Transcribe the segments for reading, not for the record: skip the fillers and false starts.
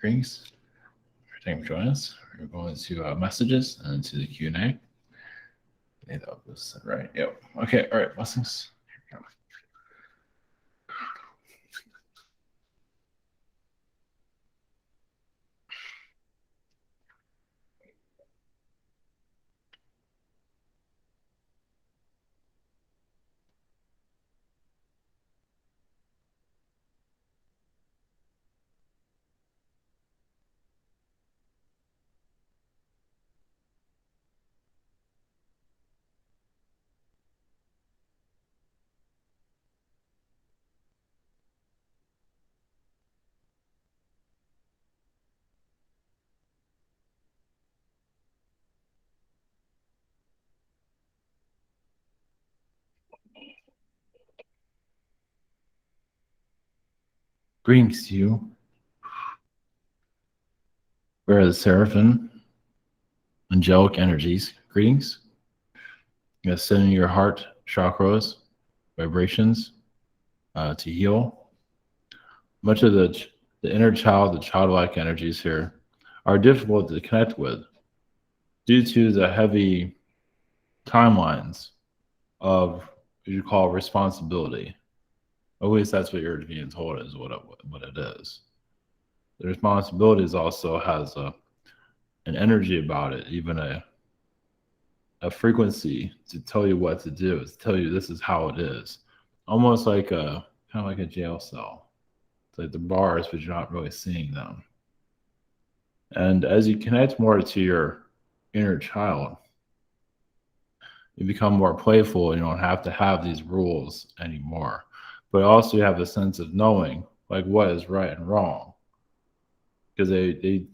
greetings. Thank you for joining us. We're going to messages and to the Q&A. I think that was right. Yep. Okay. All right. Blessings. Greetings to you. Where are the Seraphim? Angelic energies. Greetings. You guys sending your heart chakras, vibrations to heal. Much of the inner child, the childlike energies here are difficult to connect with due to the heavy timelines of what you call responsibility. At least that's what you're being told is what it is. The responsibilities also has an energy about it, even a frequency to tell you what to do, to tell you this is how it is. Almost like kind of like a jail cell. It's like the bars, but you're not really seeing them. And as you connect more to your inner child, you become more playful. You don't have to have these rules anymore. But also you have a sense of knowing like what is right and wrong. Because they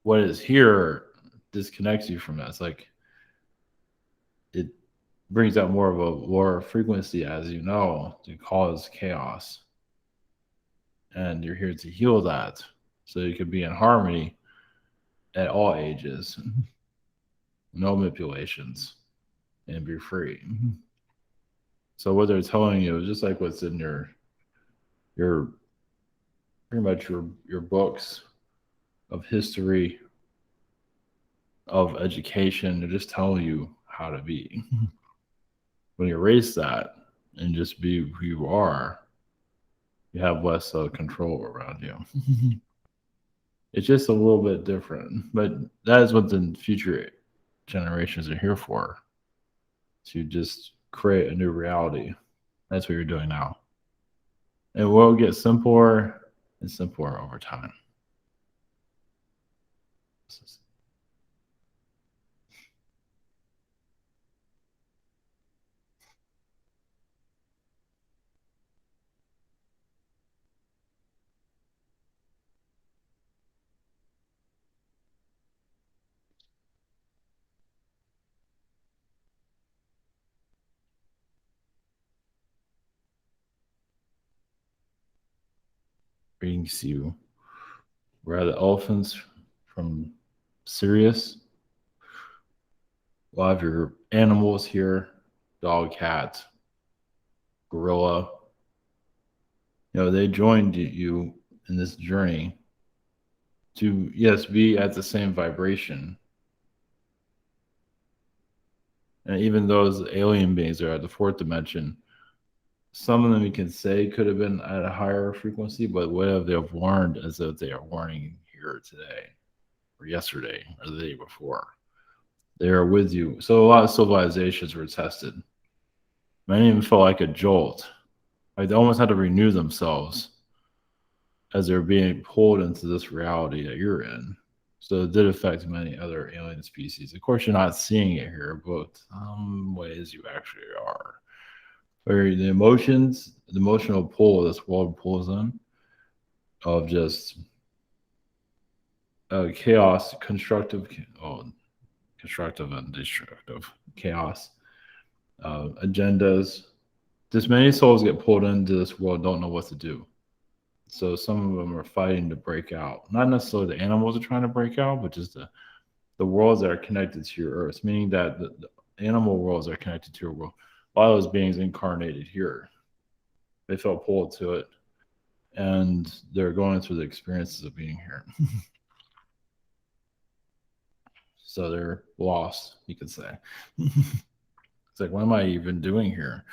what is here disconnects you from that. It's like it brings out more of a lower frequency, as you know, to cause chaos. And you're here to heal that. So you can be in harmony at all ages. No manipulations. And be free. So what they're telling you is just like what's in your pretty much your books of history, of education. They're just telling you how to be. When you erase that and just be who you are, you have less control around you. It's just a little bit different, but that is what the future generations are here for, to just create a new reality. That's what you're doing now. It will get simpler and simpler over time. Brings you. Where are the elephants from Sirius? A lot of your animals here, dog, cat, gorilla. They joined you in this journey to, yes, be at the same vibration. And even those alien beings that are at the fourth dimension, some of them you can say could have been at a higher frequency, but what they have learned is that they are warning here today or yesterday or the day before. They are with you. So a lot of civilizations were tested. Many of them felt like a jolt. Like they almost had to renew themselves as they're being pulled into this reality that you're in. So it did affect many other alien species. Of course, you're not seeing it here, but some ways you actually are. Where the emotions, the emotional pull this world pulls in of just chaos, constructive and destructive chaos, agendas. Just many souls get pulled into this world, don't know what to do. So some of them are fighting to break out. Not necessarily the animals are trying to break out, but just the worlds that are connected to your earth, meaning that the animal worlds are connected to your world. A lot of those beings incarnated here. They felt pulled to it. and they're going through the experiences of being here. So they're lost, you could say. It's like, what am I even doing here?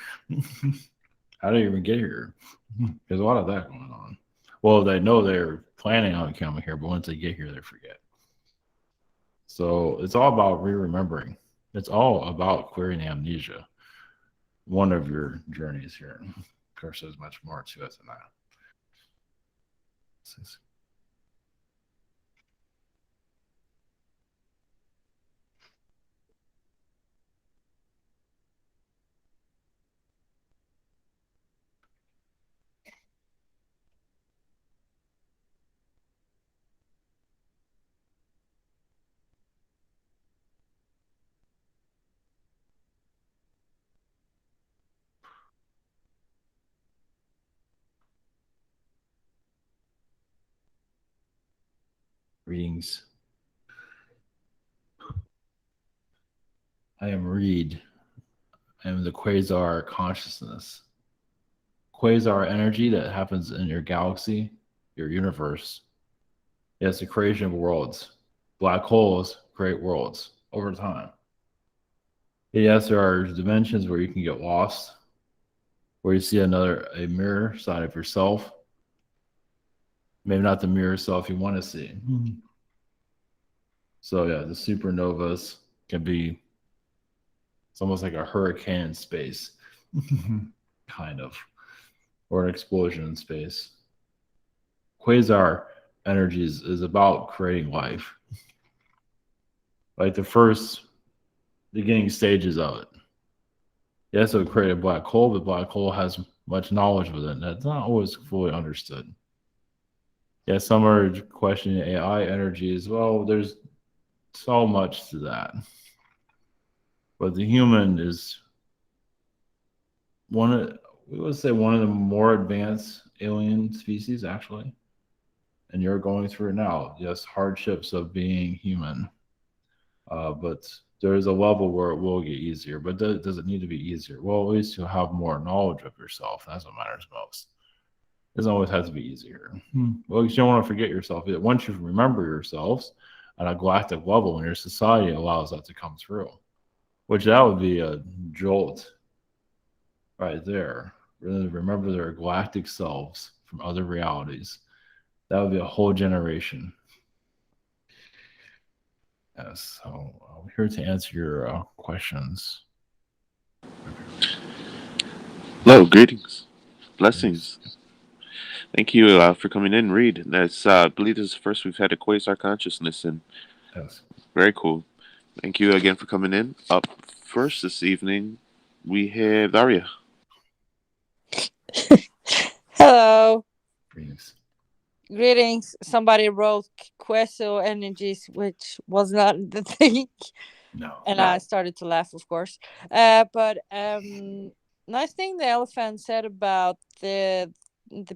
How did I even get here? There's a lot of that going on. Well, they know they're planning on coming here, but once they get here, they forget. So it's all about re-remembering. It's all about clearing amnesia. One of your journeys here. Of course, there's much more to it than that. Readings. I am Reed. I am the quasar consciousness. Quasar energy that happens in your galaxy, your universe. Yes, the creation of worlds. Black holes create worlds over time. Yes, there are dimensions where you can get lost, where you see a mirror side of yourself. Maybe not the mirror self you want to see. So yeah, the supernovas can be, it's almost like a hurricane in space, kind of, or an explosion in space. Quasar energies is about creating life, like the first beginning stages of it. Yes, it would create a black hole, but black hole has much knowledge within it. That's not always fully understood. Yeah, some are questioning AI energy as well. There's so much to that. But the human is one of, we would say, one of the more advanced alien species, actually. And you're going through it now. Yes, hardships of being human. But there's a level where it will get easier. But does it need to be easier? Well, at least you'll have more knowledge of yourself. That's what matters most. It doesn't always have to be easier. Well, you don't want to forget yourself. Once you remember yourselves at a galactic level, and your society allows that to come through, which that would be a jolt right there. Really remember their galactic selves from other realities. That would be a whole generation. Yes. So I'm here to answer your questions. Hello, greetings, Thanks. blessings. Thank you for coming in, Reed. That's I believe this is the first we've had a quasar consciousness, and Yes. very cool. Thank you again for coming in. Up first this evening, we have Daria. Hello, Greetings. greetings. Somebody wrote Queso energies, which was not the thing, No. and I started to laugh, of course. But nice thing the elephant said about the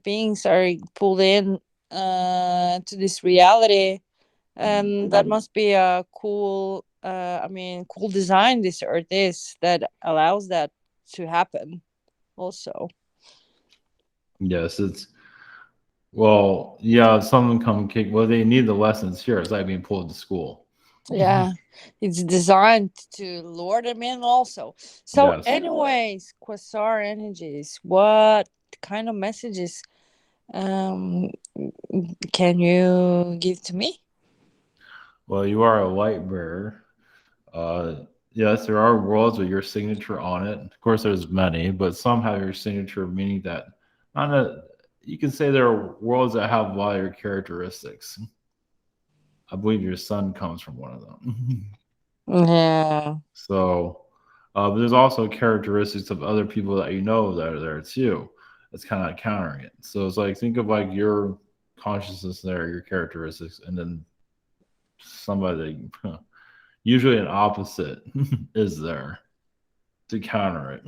beings are pulled in to this reality. That must be a cool. I mean, cool design this Earth is that allows that to happen. Also, Yes, it's well, yeah, someone come kick. Well, they need the lessons here. It's like being pulled to school. yeah, it's designed to lure them in also. So, Yes. anyways, Quasar energies, what kind of messages um can you give to me? Well, you are a light bearer. Yes, there are worlds with your signature on it. Of course, there's many, but some have your signature, meaning that on a, you can say there are worlds that have a lot of your characteristics. I believe your son comes from one of them. Yeah. So, but there's also characteristics of other people that you know that are there too. That's kind of countering it. So it's like think of like your consciousness there, your characteristics, and then somebody, usually an opposite, is there to counter it.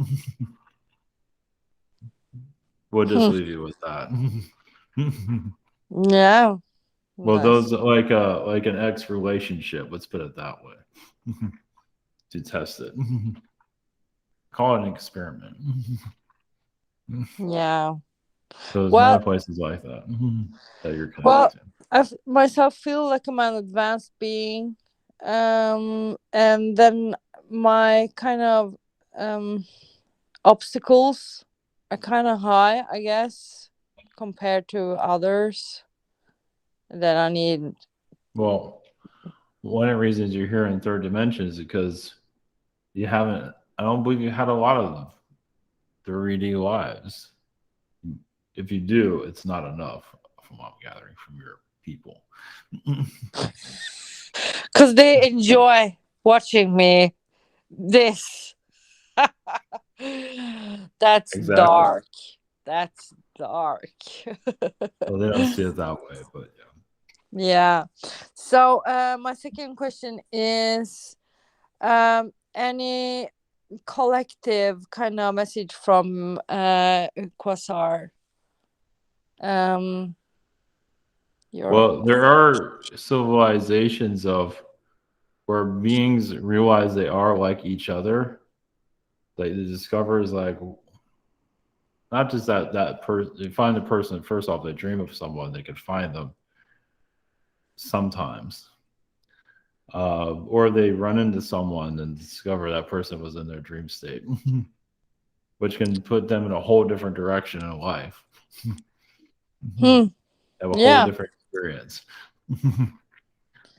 We'll just Hmm. leave you with that. Yeah. Well, Nice. those like an ex relationship. Let's put it that way to test it. Call it an experiment. Yeah. So there's Well, many places like that that you're well, connected to. myself feel like I'm an advanced being, and then my kind of um obstacles are kind of high, I guess, compared to others that I need. Well, one of the reasons you're here in third dimension is because you haven't. I don't believe you had a lot of 3D lives. If you do, it's not enough, from what I'm gathering from your people. Because they enjoy watching me this. That's Exactly. dark. That's dark. Well, they don't see it that way, but yeah. Yeah. So my second question is any collective kind of message from Quasar. Um your Well, there are civilizations of where beings realize they are like each other. Like the discoverers, like not just that person. They find the person first off. They dream of someone. They could find them sometimes, or they run into someone and discover that person was in their dream state, which can put them in a whole different direction in life. hmm. Have a whole Yeah. different experience.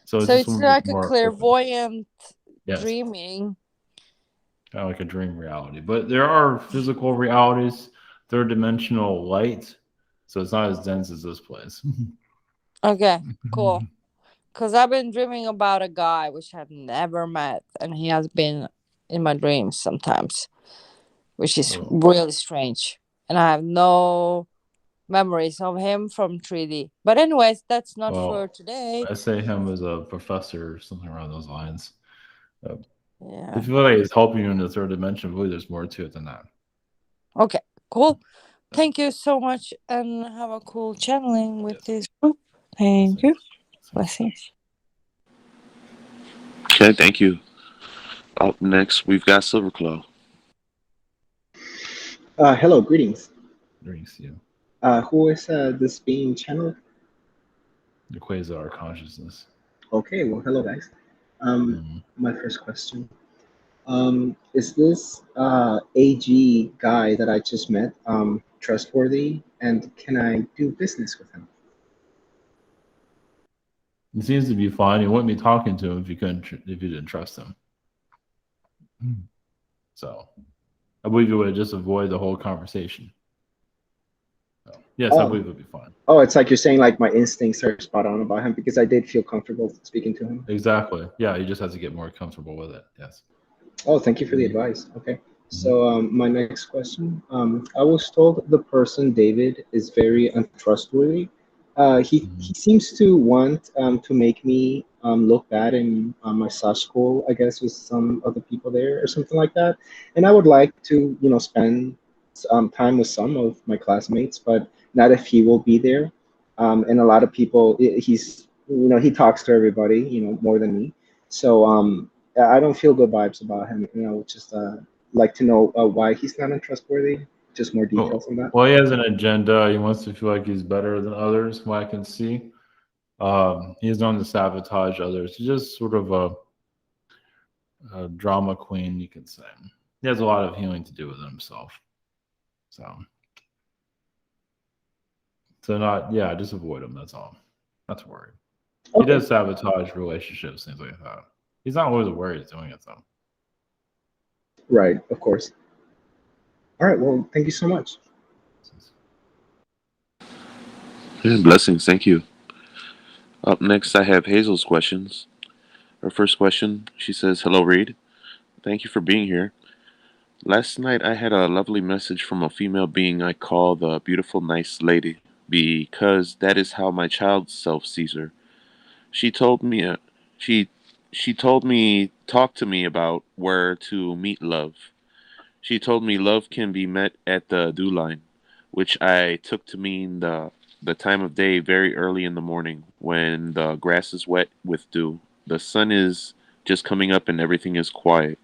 So it's So just it's like a more open. clairvoyant Yes, dreaming. kind of like a dream reality. But there are physical realities, third dimensional light, so it's not as dense as this place. Okay, cool. Because I've been dreaming about a guy which I've never met, and he has been in my dreams sometimes, which is Oh, really strange. And I have no memories of him from 3D. But, anyways, that's not for well, today. I say him as a professor or something around those lines. Uh, Yeah. if you feel like he's helping you in the third dimension, really, there's more to it than that. Okay, cool. Thank you so much, and have a cool channeling with Yes. this group. Thank you. Blessings. Blessings. Okay, thank you. Up next, we've got Silverclaw. Hello, greetings. Drinks you. Who is this being channeled? The quasar consciousness. Okay, well, hello, guys. Um, Mhm. my first question. Is this AG guy that I just met trustworthy, and can I do business with him? He seems to be fine. You wouldn't be talking to him if you couldn't, if you didn't trust him. So I believe you would just avoid the whole conversation. So, yes, I Oh, believe it'll be fine. oh, it's like you're saying like my instincts are spot on about him because I did feel comfortable speaking to him. Exactly. Yeah, you just have to get more comfortable with it. Yes. Oh, thank you for the advice. Okay. So my next question. I was told the person David is very untrustworthy. He seems to want to make me look bad in my slash school, I guess, with some of the people there or something like that. And I would like to, spend time with some of my classmates, but not if he will be there. And a lot of people, he talks to everybody, more than me. So I don't feel good vibes about him. Just like to know why he's not untrustworthy. Just more details on that. Well, he has an agenda. He wants to feel like he's better than others, from what I can see. He's known to sabotage others. He's just sort of a drama queen, you could say. He has a lot of healing to do with himself. So not, yeah, just avoid him. That's all. Not to worry. He Okay. does sabotage relationships, things like that. He's not always aware he's doing it, though. Right, of course. All right. Well, thank you so much. Yeah, blessings, thank you. Up next, I have Hazel's questions. Her first question, she says, "Hello, Reed. Thank you for being here. Last night I had a lovely message from a female being I call the beautiful, nice lady, because that is how my child self sees her. She told me, she, she told me, talk to me about where to meet love. She told me love can be met at the dew line, which I took to mean the time of day very early in the morning when the grass is wet with dew. The sun is just coming up and everything is quiet.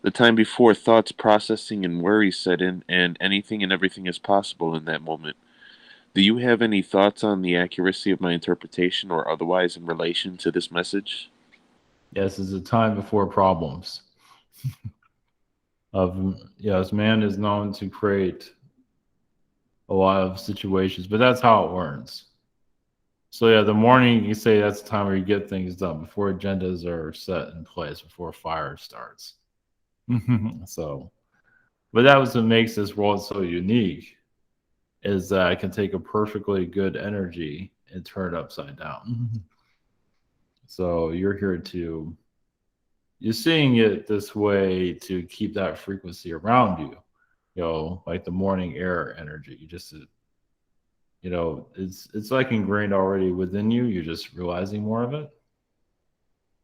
the time before thoughts processing and worry set in, and anything and everything is possible in that moment. Do you have any thoughts on the accuracy of my interpretation or otherwise in relation to this message? Yes, it's a time before problems. Of yes, man is known to create a lot of situations, but that's how it learns. So yeah, the morning you say that's the time where you get things done before agendas are set in place, before fire starts. So, but that was what makes this world so unique is that I can take a perfectly good energy and turn it upside down. So you're here to you're seeing it this way to keep that frequency around you. You know, like the morning air energy. You just it's like ingrained already within you. You're just realizing more of it.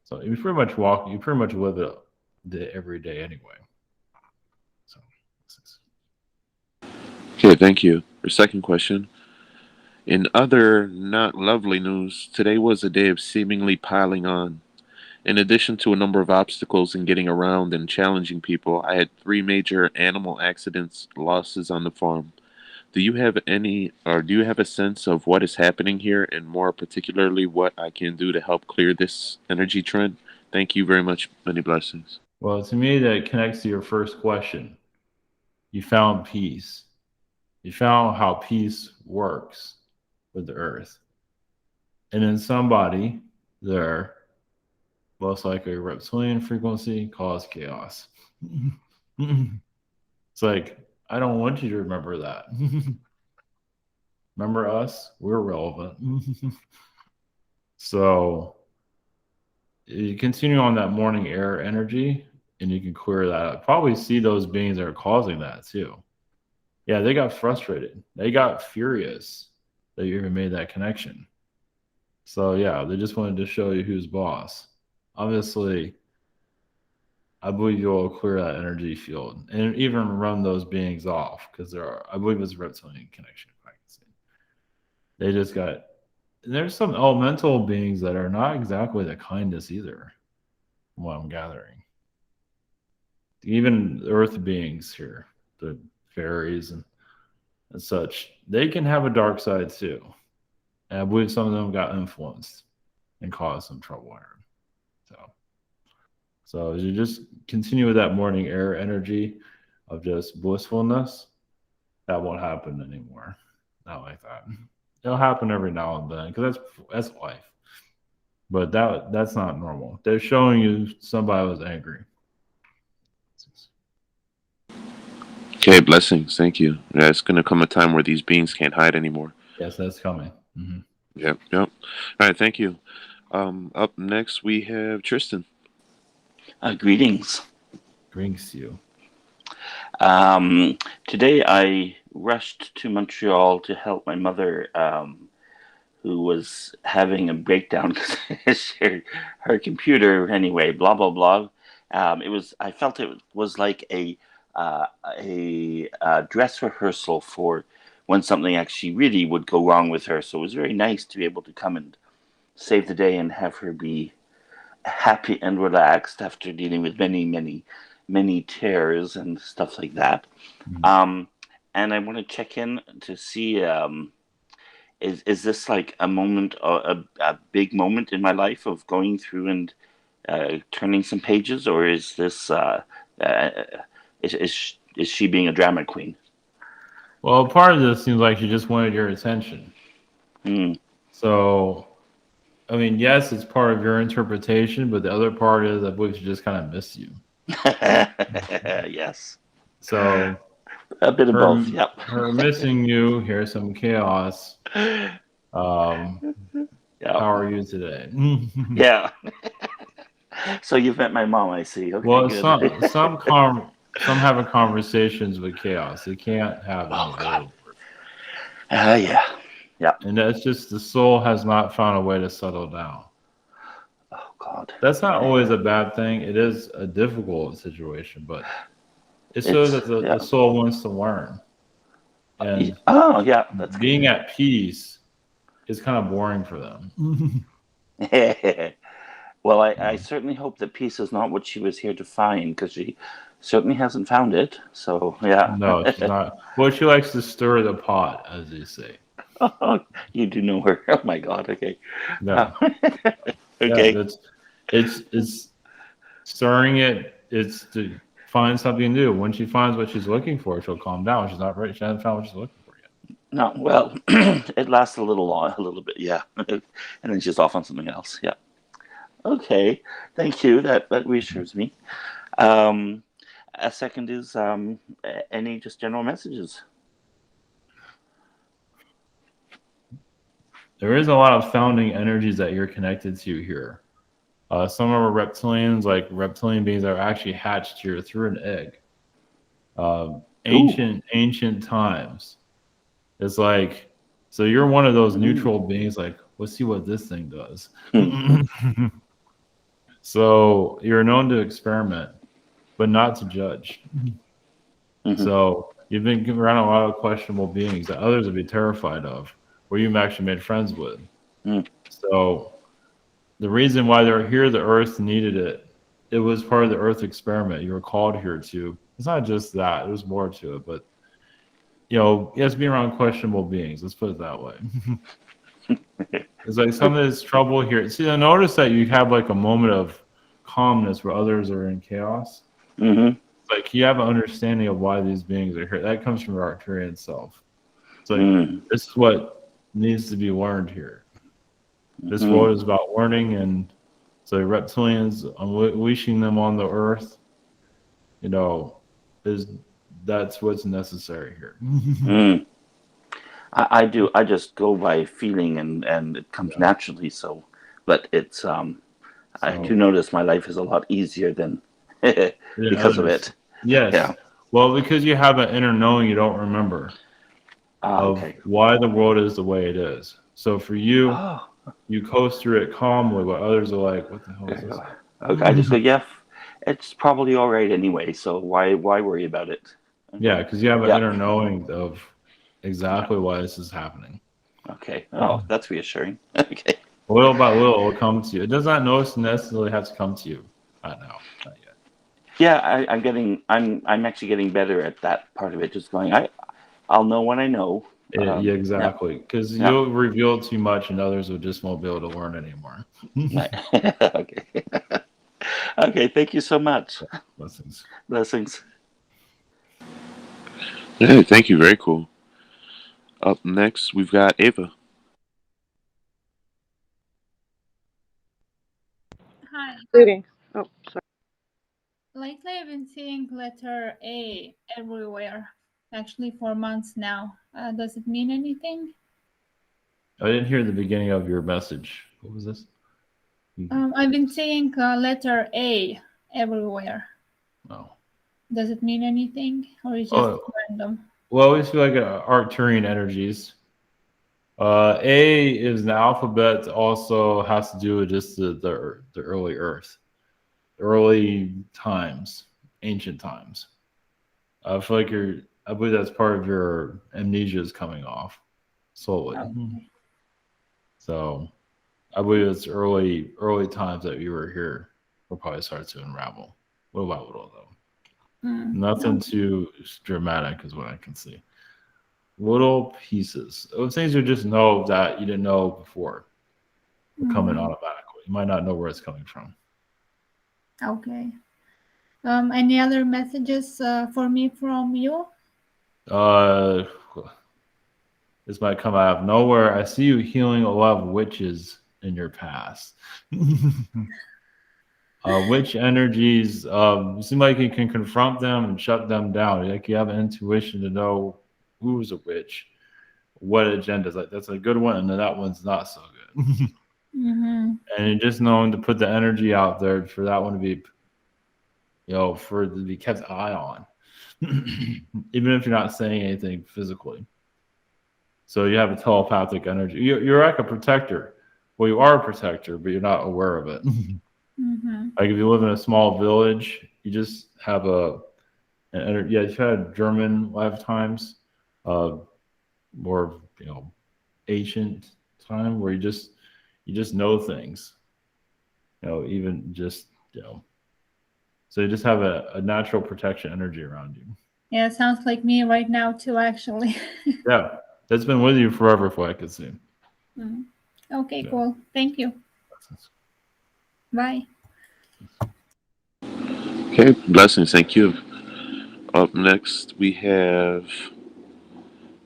So you pretty much walk. You pretty much live it every day anyway. So Okay, thank you. Your second question. In other not lovely news, today was a day of seemingly piling on. In addition to a number of obstacles in getting around and challenging people, I had three major animal accidents, losses on the farm. Do you have a sense of what is happening here and more particularly what I can do to help clear this energy trend? Thank you very much. Many blessings. well, to me, that connects to your first question. You found peace. You found how peace works with the earth. And in somebody there, most likely a reptilian frequency, caused chaos. It's like, I don't want you to remember that. Remember us? We're relevant. So you continue on that morning air energy and you can clear that up. Probably see those beings that are causing that too. Yeah, they got frustrated. They got furious that you even made that connection. So yeah, they just wanted to show you who's boss. Obviously, I believe you'll clear that energy field and even run those beings off because I believe it's a reptilian connection. If I can see. They just got. There's some elemental beings that are not exactly the kindest either, from what I'm gathering. Even earth beings here, the fairies and such, they can have a dark side too. And I believe some of them got influenced and caused some trouble here. So as you just continue with that morning air energy of just blissfulness, that won't happen anymore. Not like that. It'll happen every now and then because that's life. But that's not normal. They're showing you somebody was angry. Okay, blessings. Thank you. Yeah, it's going to come a time where these beings can't hide anymore. Yes, that's coming. Mm-hmm. Yep, yep. All right, thank you. Up next, we have Tristan. Greetings. Drinks you. Today I rushed to Montreal to help my mother, who was having a breakdown because her computer, anyway, blah, blah, blah. I felt it was like a dress rehearsal for when something actually really would go wrong with her. So it was very nice to be able to come and save the day and have her be happy and relaxed after dealing with many tears and stuff like that. Mm-hmm. And I want to check in to see is this like a moment, a big moment in my life of going through and turning some pages, or is this is she being a drama queen? Well, part of this seems like she just wanted your attention. So, I mean, yes, it's part of your interpretation, but the other part is I believe she just kind of missed you. Yes. So a bit of both. Yep. Her missing you. Here's some chaos. Yep. How are you today? Yeah. So you've met my mom, I see. Okay, well, good. some have conversations with chaos. They can't have any other. Yeah. Yeah. And that's just the soul has not found a way to settle down. Oh God. That's not always a bad thing. It is a difficult situation, but it shows that the soul wants to learn. And that's being good. at peace is kind of boring for them. Well, I certainly hope that peace is not what she was here to find, because certainly hasn't found it. So yeah. No, she's not. Well, she likes to stir the pot, as they say. You do know her. Oh my God. Okay. No, yeah, Okay. it's stirring it. It's to find something new. When she finds what she's looking for, she'll calm down. She's not right. She hasn't found what she's looking for yet. No. Well, it lasts a little long, a little bit. Yeah. And then she's off on something else. Yeah. Okay. Thank you. That reassures me. Um, a second is any just general messages. There is a lot of founding energies that you're connected to here. Some are reptilians, like reptilian beings that are actually hatched here through an egg. Ancient times. It's like, so you're one of those neutral beings, like, let's see what this thing does. So you're known to experiment, but not to judge. Mhm. So you've been around a lot of questionable beings that others would be terrified of, or you've actually made friends with. Mm. So the reason why they're here, the Earth needed it. It was part of the Earth experiment. You were called here to. It's not just that. There's more to it, but you have to be around questionable beings. Let's put it that way. It's like some of this trouble here. See, I notice that you have like a moment of calmness where others are in chaos. Mm-hmm. Like you have an understanding of why these beings are here. That comes from your Arcturian self. It's like this is what needs to be learned here. This world is about learning, and so reptilians unleashing them on the earth, that's what's necessary here. I do. I just go by feeling, and it comes naturally. So, but it's I do notice my life is a lot easier than because of it. Yes. Yeah. Well, because you have an inner knowing you don't remember of why the world is the way it is. So for you, you coast through it calmly, while others are like, "What the hell is this?" Okay, I just go, yeah, it's probably all right anyway. So why worry about it? Yeah, because you have an inner knowing of exactly why this is happening. Okay. Oh, that's reassuring. Okay. Little by little, it will come to you. It does not necessarily have to come to you. Not now, not yet. Yeah, I'm actually getting better at that part of it. Just going, I'll know when I know. Yeah, exactly. Because you'll reveal too much, and others just won't be able to learn anymore. Okay. Okay. Thank you so much. Blessings. Blessings. Yeah, thank you. Very cool. Up next, we've got Ava. Hi. Greetings. Oh, sorry. Lately, I've been seeing letter A everywhere, actually for months now. Does it mean anything? I didn't hear the beginning of your message. What was this? I've been seeing letter A everywhere. Oh. Does it mean anything, or is it just random? Well, I always feel like Arcturian energies. A is an alphabet. Also has to do with just the early Earth, early times, ancient times. I feel like I believe that's part of your amnesia is coming off slowly. Okay. So I believe it's early times that you were here will probably start to unravel little by little, though. Nothing too dramatic is what I can see. Little pieces of things you just know that you didn't know before coming automatically. You might not know where it's coming from. Okay. Any other messages for me from you? This might come out of nowhere. I see you healing a lot of witches in your past. Witch energies seem like you can confront them and shut them down. Like you have an intuition to know who's a witch, what agendas. Like that's a good one, and then that one's not so good. And you're just knowing to put the energy out there for that one to be, for it to be kept eye on, even if you're not saying anything physically. So you have a telepathic energy. You're like a protector. Well, you are a protector, but you're not aware of it. Like if you live in a small village, you just have an energy. Yeah, you've had German lifetimes, more ancient time where you just know things. Even just So you just have a natural protection energy around you. Yeah, sounds like me right now too, actually. Yeah, that's been with you forever, for what I could see. Okay, Yeah. cool. Thank you. Bye. Okay, blessings. Thank you. Up next, we have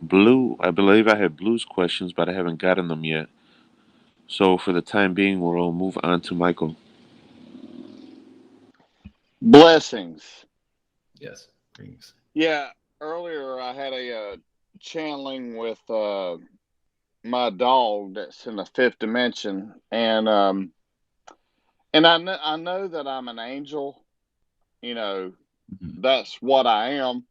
Blue. I believe I have Blue's questions, but I haven't gotten them yet. So for the time being, we'll move on to Michael. Blessings. Yes. Greetings. Yeah, earlier I had a channeling with my dog that's in the fifth dimension, and I know that I'm an angel. You know, that's what I am.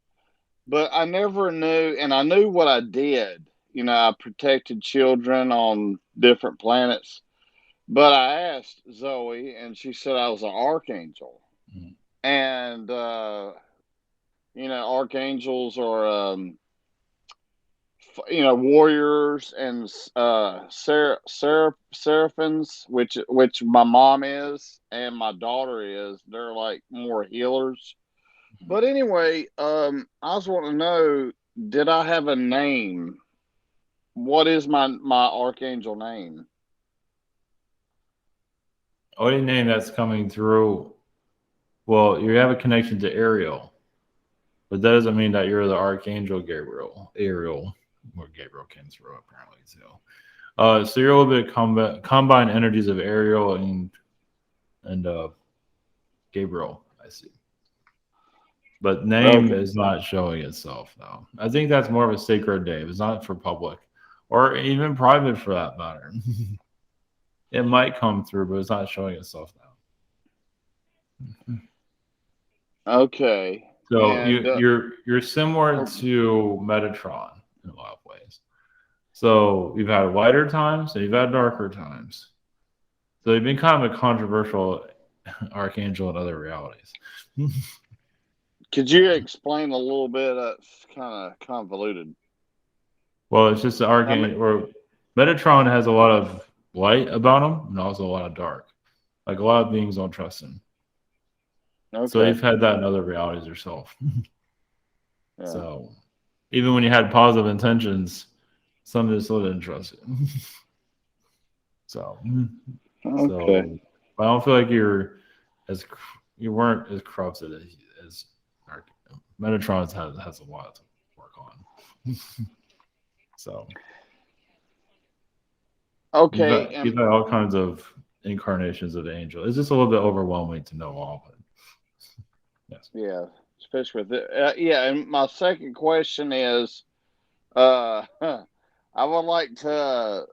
But I never knew, and I knew what I did. You know, I protected children on different planets. But I asked Zoe, and she said I was an archangel. And you know, archangels are you know, warriors and seraphims, which my mom is and my daughter is. They're like more healers. But anyway, I was wanting to know, did I have a name? What is my archangel name? Only name that's coming through. Well, you have a connection to Ariel, but that doesn't mean that you're the Archangel Gabriel. Ariel, or Gabriel came through apparently too. So you're a little bit combined energies of Ariel and Gabriel. I see. But name is not showing itself now. I think that's more of a sacred name. It's not for public or even private for that matter. It might come through, but it's not showing itself now. Okay. So And you're similar to Metatron in a lot of ways. So you've had lighter times and you've had darker times. So you've been kind of a controversial archangel in other realities. could you explain a little bit? That's kind of convoluted. Well, it's just the archangel, or Metatron has a lot of light about him and also a lot of dark. Like a lot of beings don't trust him. Okay. So you've had that in other realities yourself. Yeah. So even when you had positive intentions, some of them still didn't trust you. So I don't feel like you weren't as corrupted as Metatron has a lot to work on. So okay, you've had all kinds of incarnations of the angel. It's just a little bit overwhelming to know all of it. Yes. Yeah, especially with it. Yeah, and my second question is, I would like to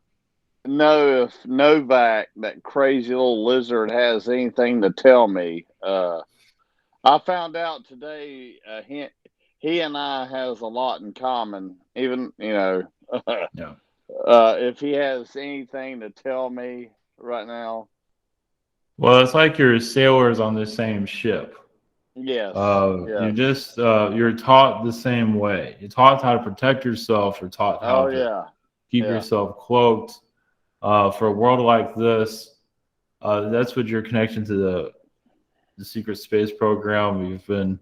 know if Novak, that crazy little lizard, has anything to tell me. I found out today he and I has a lot in common. Even Yeah. If he has anything to tell me right now. Well, it's like you're sailors on the same ship. Yes. You're taught the same way. You're taught how to protect yourself. You're taught how to keep yourself cloaked. For a world like this, that's what your connection to the secret space program. You've been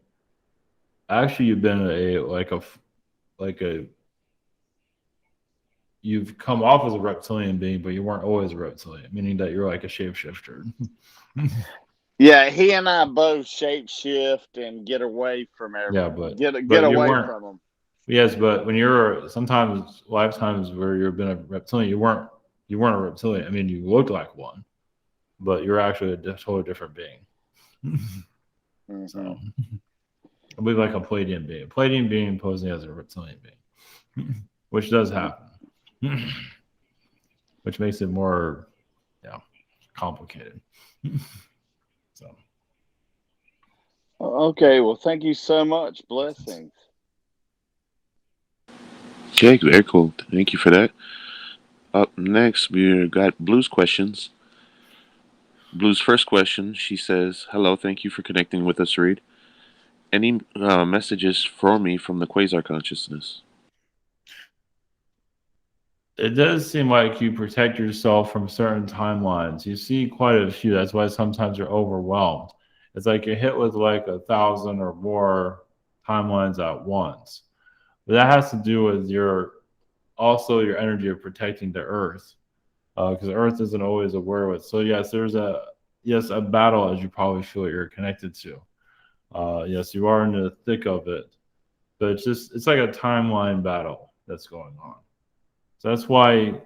you've come off as a reptilian being, but you weren't always a reptilian, meaning that you're like a shapeshifter. Yeah, he and I both shapeshift and get away from everyone. Yeah, get away from them. Yes, but when you're sometimes lifetimes where you've been a reptilian, you weren't a reptilian. I mean, you looked like one, but you're actually a totally different being. So, I believe like a Palladian being. A Palladian being posing as a reptilian being, which does happen, which makes it more, complicated. So. Okay, well, thank you so much. Blessings. Okay, very cool. Thank you for that. Up next, we got Blue's questions. Blue's first question, she says, "Hello, thank you for connecting with us, Reed. Any messages for me from the Quasar consciousness?" It does seem like you protect yourself from certain timelines. You see quite a few. That's why sometimes you're overwhelmed. It's like you're hit with like 1,000 or more timelines at once. But that has to do with your energy of protecting the Earth, because the Earth isn't always aware of it. So yes, there's a battle, as you probably feel you're connected to. Yes, you are in the thick of it, but it's like a timeline battle that's going on. So that's why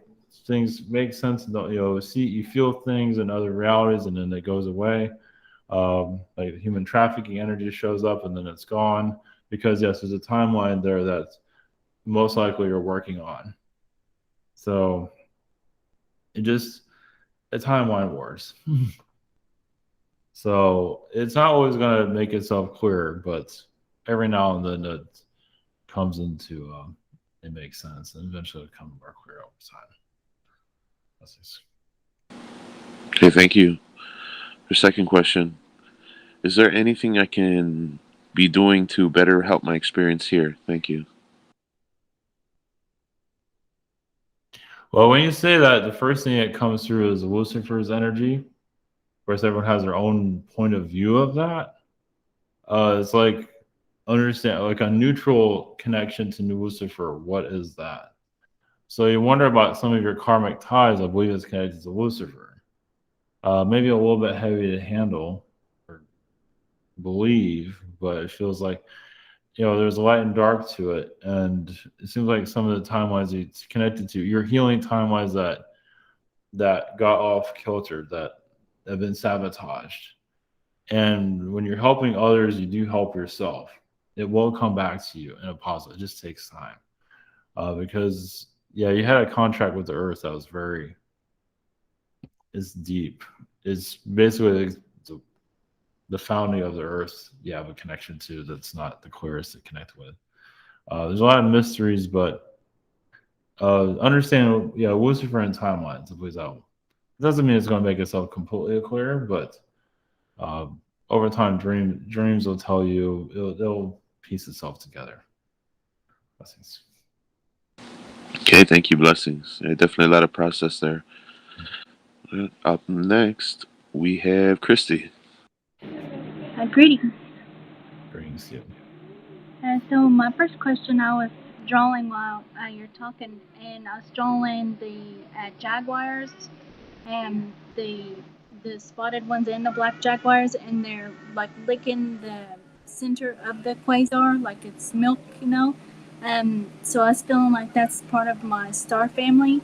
things make sense. You feel things in other realities, and then it goes away. Like human trafficking energy shows up, and then it's gone because yes, there's a timeline there that most likely you're working on. So a timeline wars. So it's not always going to make itself clear, but every now and then it comes into it makes sense, and eventually it'll become more clear over time. Okay, thank you. Your second question: is there anything I can be doing to better help my experience here? Thank you. Well, when you say that, the first thing that comes through is Lucifer's energy. Of course, everyone has their own point of view of that. It's like understand like a neutral connection to Lucifer. What is that? So you wonder about some of your karmic ties. I believe it's connected to Lucifer. Maybe a little bit heavy to handle or believe, but it feels like there's light and dark to it, and it seems like some of the timelines it's connected to. You're healing timelines that got off kilter, that have been sabotaged. And when you're helping others, you do help yourself. It will come back to you in a positive. It just takes time. Because you had a contract with the Earth that was it's deep. It's basically the founding of the Earth. You have a connection to that's not the clearest to connect with. There's a lot of mysteries, but understand, Lucifer and timelines. It doesn't mean it's going to make itself completely clear, but over time, dreams will tell you, it'll piece itself together. Blessings. Okay, thank you. Blessings. Definitely a lot of process there. Up next, we have Christy. Greetings. Greetings to you. So my first question, I was drawing while you're talking, and I was drawing the jaguars and the spotted ones and the black jaguars, and they're like licking the center of the quasar like it's milk, so I was feeling like that's part of my star family.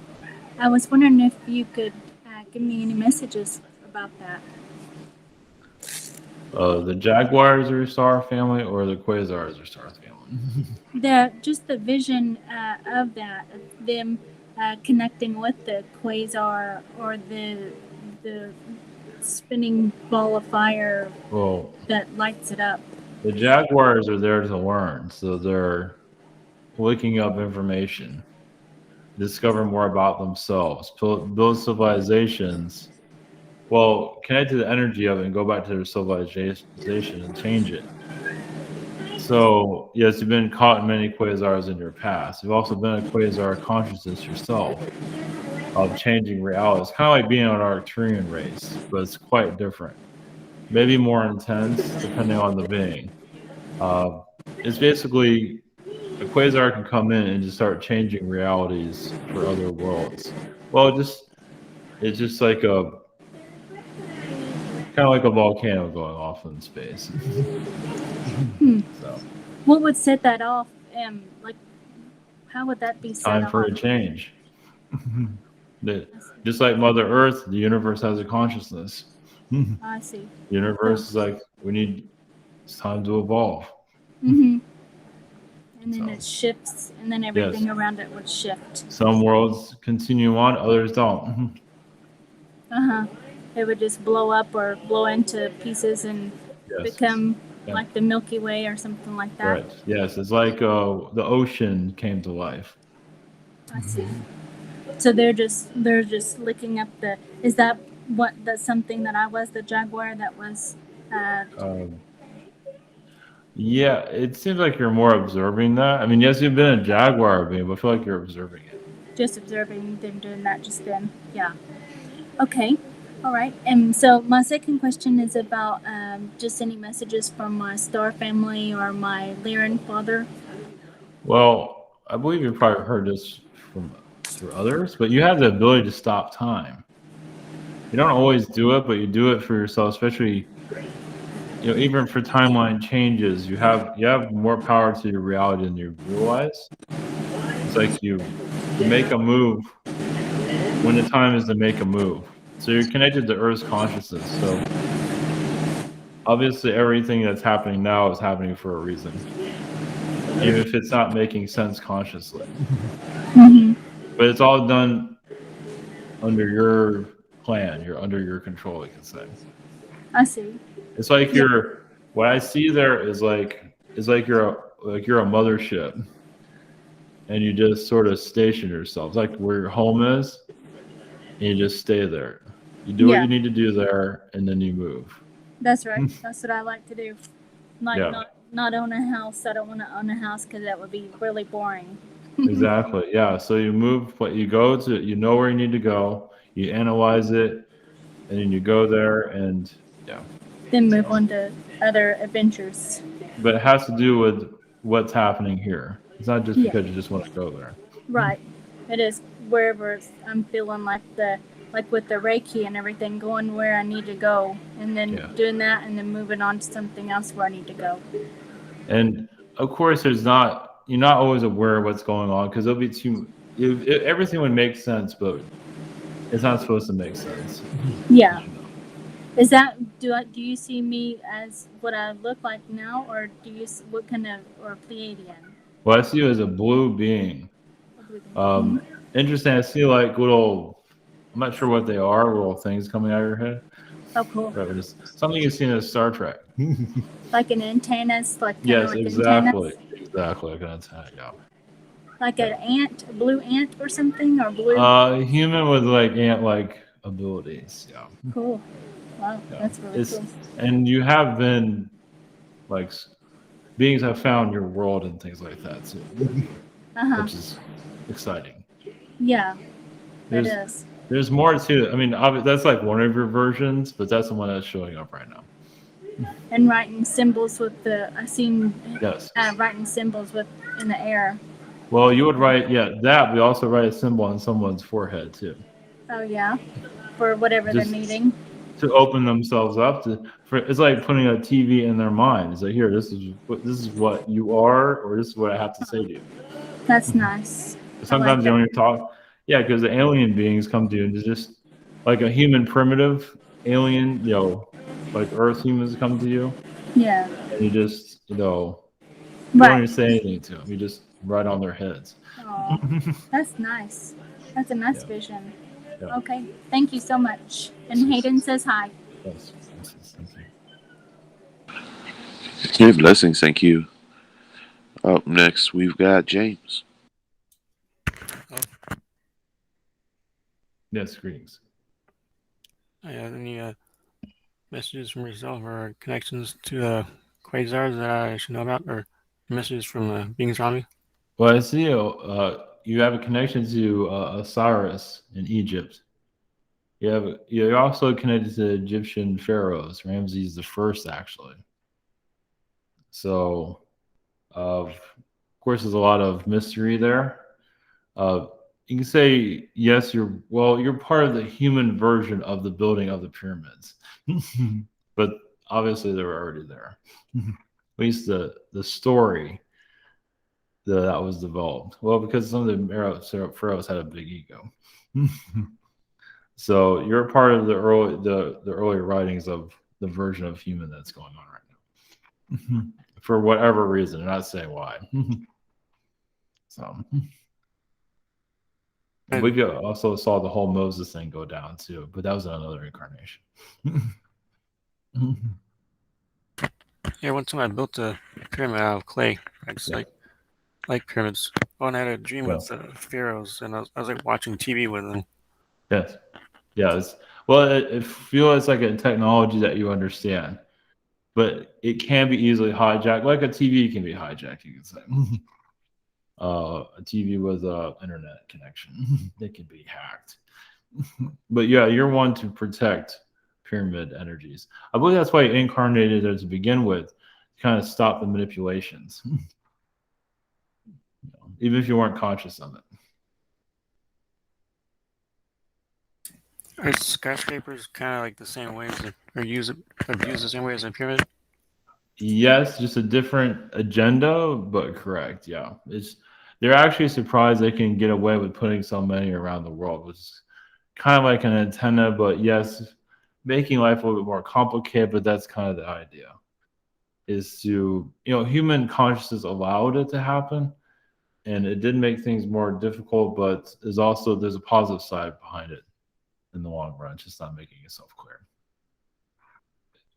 I was wondering if you could give me any messages about that. The Jaguars are your star family, or the Quasars are your star family? Just the vision of that, of them connecting with the quasar or the spinning ball of fire that lights it up. The Jaguars are there to learn, so they're looking up information, discover more about themselves, build civilizations. Well, connect to the energy of it and go back to their civilization and change it. So, yes, you've been caught in many quasars in your past. You've also been a quasar consciousness yourself of changing reality. It's kind of like being on an Arcturian race, but it's quite different. Maybe more intense, depending on the being. It's basically a quasar can come in and just start changing realities for other worlds. Well, it's just like kind of like a volcano going off in space. So, what would set that off? How would that be set off? Time for a change. Just like Mother Earth, the universe has a consciousness. I see. The universe is like, it's time to evolve. Mm-hmm. And then it shifts, and then everything around it would shift. Some worlds continue on, others don't. It would just blow up or blow into pieces and become like the Milky Way or something like that. Right. Yes, it's like the ocean came to life. I see. So they're just licking up the. Is that that's something that I was, the jaguar that was? Yeah, it seems like you're more observing that. I mean, yes, you've been a jaguar being, but I feel like you're observing it. Just observing them doing that just then. Yeah. Okay. All right. And so my second question is about just any messages from my star family or my Lyran father. Well, I believe you've probably heard this through others, but you have the ability to stop time. You don't always do it, but you do it for yourself, especially even for timeline changes. You have more power to your reality than you realize. It's like you make a move when the time is to make a move. So you're connected to Earth's consciousness. So obviously everything that's happening now is happening for a reason, even if it's not making sense consciously. Mm-hmm. But it's all done under your plan. You're under your control, you can say. I see. It's like what I see there is like you're a mothership, and you just sort of station yourself. It's like where your home is, and you just stay there. You do what you need to do there, and then you move. That's right. That's what I like to do. Like Yeah. not own a house. I don't want to own a house because that would be really boring. Exactly. Yeah. So you move, but you go to, you know where you need to go. You analyze it, and then you go there, and yeah. Then move on to other adventures. But it has to do with what's happening here. It's not just because you just want to go there. Right. It is wherever I'm feeling like with the Reiki and everything, going where I need to go, and then doing that, and then moving on to something else where I need to go. And of course, you're not always aware of what's going on, because there'll be everything would make sense, but it's not supposed to make sense. Yeah. Is that do you see me as what I look like now, or what kind of, or Pleiadian? Well, I see you as a blue being. Interesting. I see like little, I'm not sure what they are, little things coming out of your head. Oh, cool. Right, something you've seen in Star Trek. Like an antennas, like yes, like exactly, antennas? exactly, like an antenna. Yeah. Like an ant, a blue ant or something, or blue. Human with like ant-like abilities. Yeah. Cool. Wow, that's really cool. And you have been like beings have found your world and things like that too, which is exciting. Yeah, it is. There's more to it. I mean, that's like one of your versions, but that's the one that's showing up right now. And writing symbols with I've seen yes. Writing symbols in the air. Well, you would write, that. We also write a symbol on someone's forehead too. Oh yeah, for whatever they're needing. To open themselves up it's like putting a TV in their mind. It's like, here, this is what you are, or this is what I have to say to you. That's nice. Sometimes you don't even talk. Yeah, because the alien beings come to you, and it's just like a human primitive alien, like Earth humans come to you. Yeah. And you just, you don't even say anything to them. You just write on their heads. Oh, that's nice. That's a nice vision. Yeah. Okay, thank you so much. And Hayden says hi. Yes. Okay, blessings. Thank you. Up next, we've got James. Yes, greetings. I have any messages from yourself or connections to Quasars that I should know about, or messages from beings around me? Well, I see you have a connection to Osiris in Egypt. You're also connected to Egyptian pharaohs, Ramses the First, actually. So, of course, there's a lot of mystery there. You can say, yes, you're part of the human version of the building of the pyramids. But obviously they were already there. At least the story that was developed. Well, because some of the pharaohs had a big ego. So you're part of the early writings of the version of human that's going on right now. For whatever reason, I'm not saying why. So we also saw the whole Moses thing go down too, but that was another incarnation. Yeah, one time I built a pyramid out of clay. I just like pyramids. Oh, and I had a dream with the pharaohs, and I was like watching TV with them. Yes. Yeah. It feels like a technology that you understand, but it can be easily hijacked. Like a TV can be hijacked, you can say. A TV with an internet connection, it can be hacked. But yeah, you're one to protect pyramid energies. I believe that's why you incarnated there to begin with, to kind of stop the manipulations, even if you weren't conscious of it. Are skyscrapers kind of like the same way as abused the same way as a pyramid? Yes, just a different agenda, but correct. Yeah, they're actually surprised they can get away with putting so many around the world, which is kind of like an antenna. But yes, making life a little bit more complicated. But that's kind of the idea, is to human consciousness allowed it to happen, and it did make things more difficult. But there's a positive side behind it in the long run. It's just not making itself clear.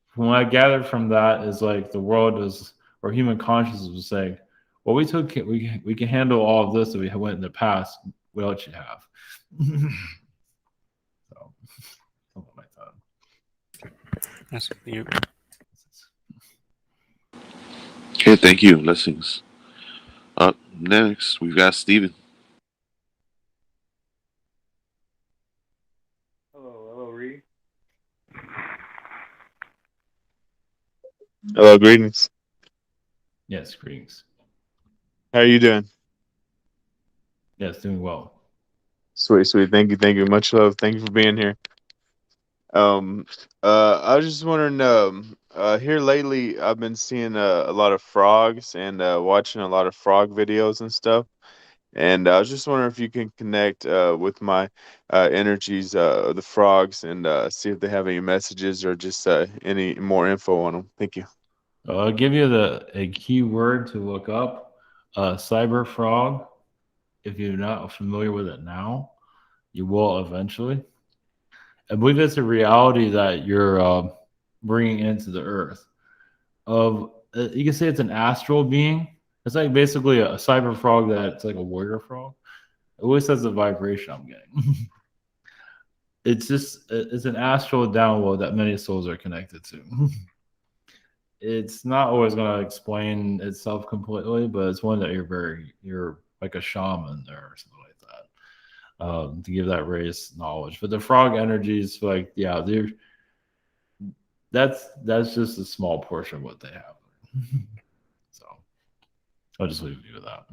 From what I gathered from that is like the world is, or human consciousness was saying, well, we can handle all of this that we went in the past. What else you have? So, something like that. That's you. Okay, thank you. Blessings. Up next, we've got Steven. Hello, Reed. Hello, greetings. Yes, greetings. How are you doing? Yes, doing well. Sweet. Thank you. Much love. Thank you for being here. I was just wondering, here lately, I've been seeing a lot of frogs and watching a lot of frog videos and stuff. And I was just wondering if you can connect with my energies, the frogs, and see if they have any messages or just any more info on them. Thank you. I'll give you a key word to look up. Cyber frog. If you're not familiar with it now, you will eventually. I believe it's a reality that you're bringing into the earth. You can say it's an astral being. It's like basically a cyber frog that's like a warrior frog. It always has the vibration I'm getting. It's an astral download that many souls are connected to. It's not always going to explain itself completely, but it's one that you're like a shaman or something like that, to give that race knowledge. But the frog energies, like, yeah, that's just a small portion of what they have. So I'll just leave you with that.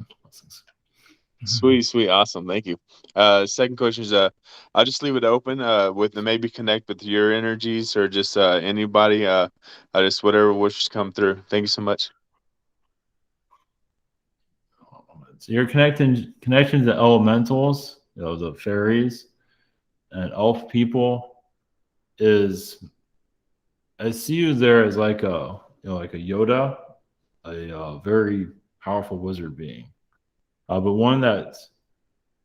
Sweet, awesome. Thank you. Second question is, I'll just leave it open with maybe connect with your energies or just anybody, just whatever wishes come through. Thank you so much. So your connection to elementals, the fairies and elf people, is, I see you there as like a Yoda, a very powerful wizard being, but one that's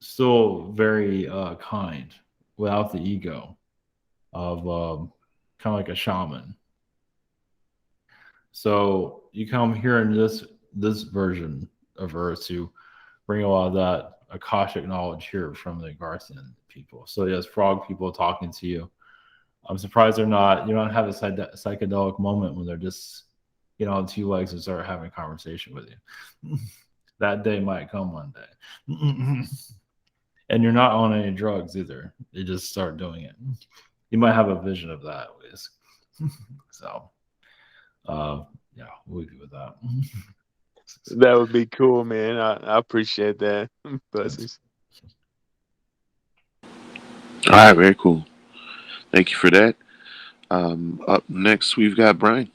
still very kind, without the ego of kind of like a shaman. So you come here in this version of Earth to bring a lot of that Akashic knowledge here from the Garthian people. So yes, frog people talking to you. I'm surprised you don't have a psychedelic moment when they're just get on two legs and start having a conversation with you. That day might come one day. And you're not on any drugs either. They just start doing it. You might have a vision of that at least. So, yeah, we'll leave you with that. That would be cool, man. I appreciate that. Blessings. All right, very cool. Thank you for that. Up next, we've got Brian.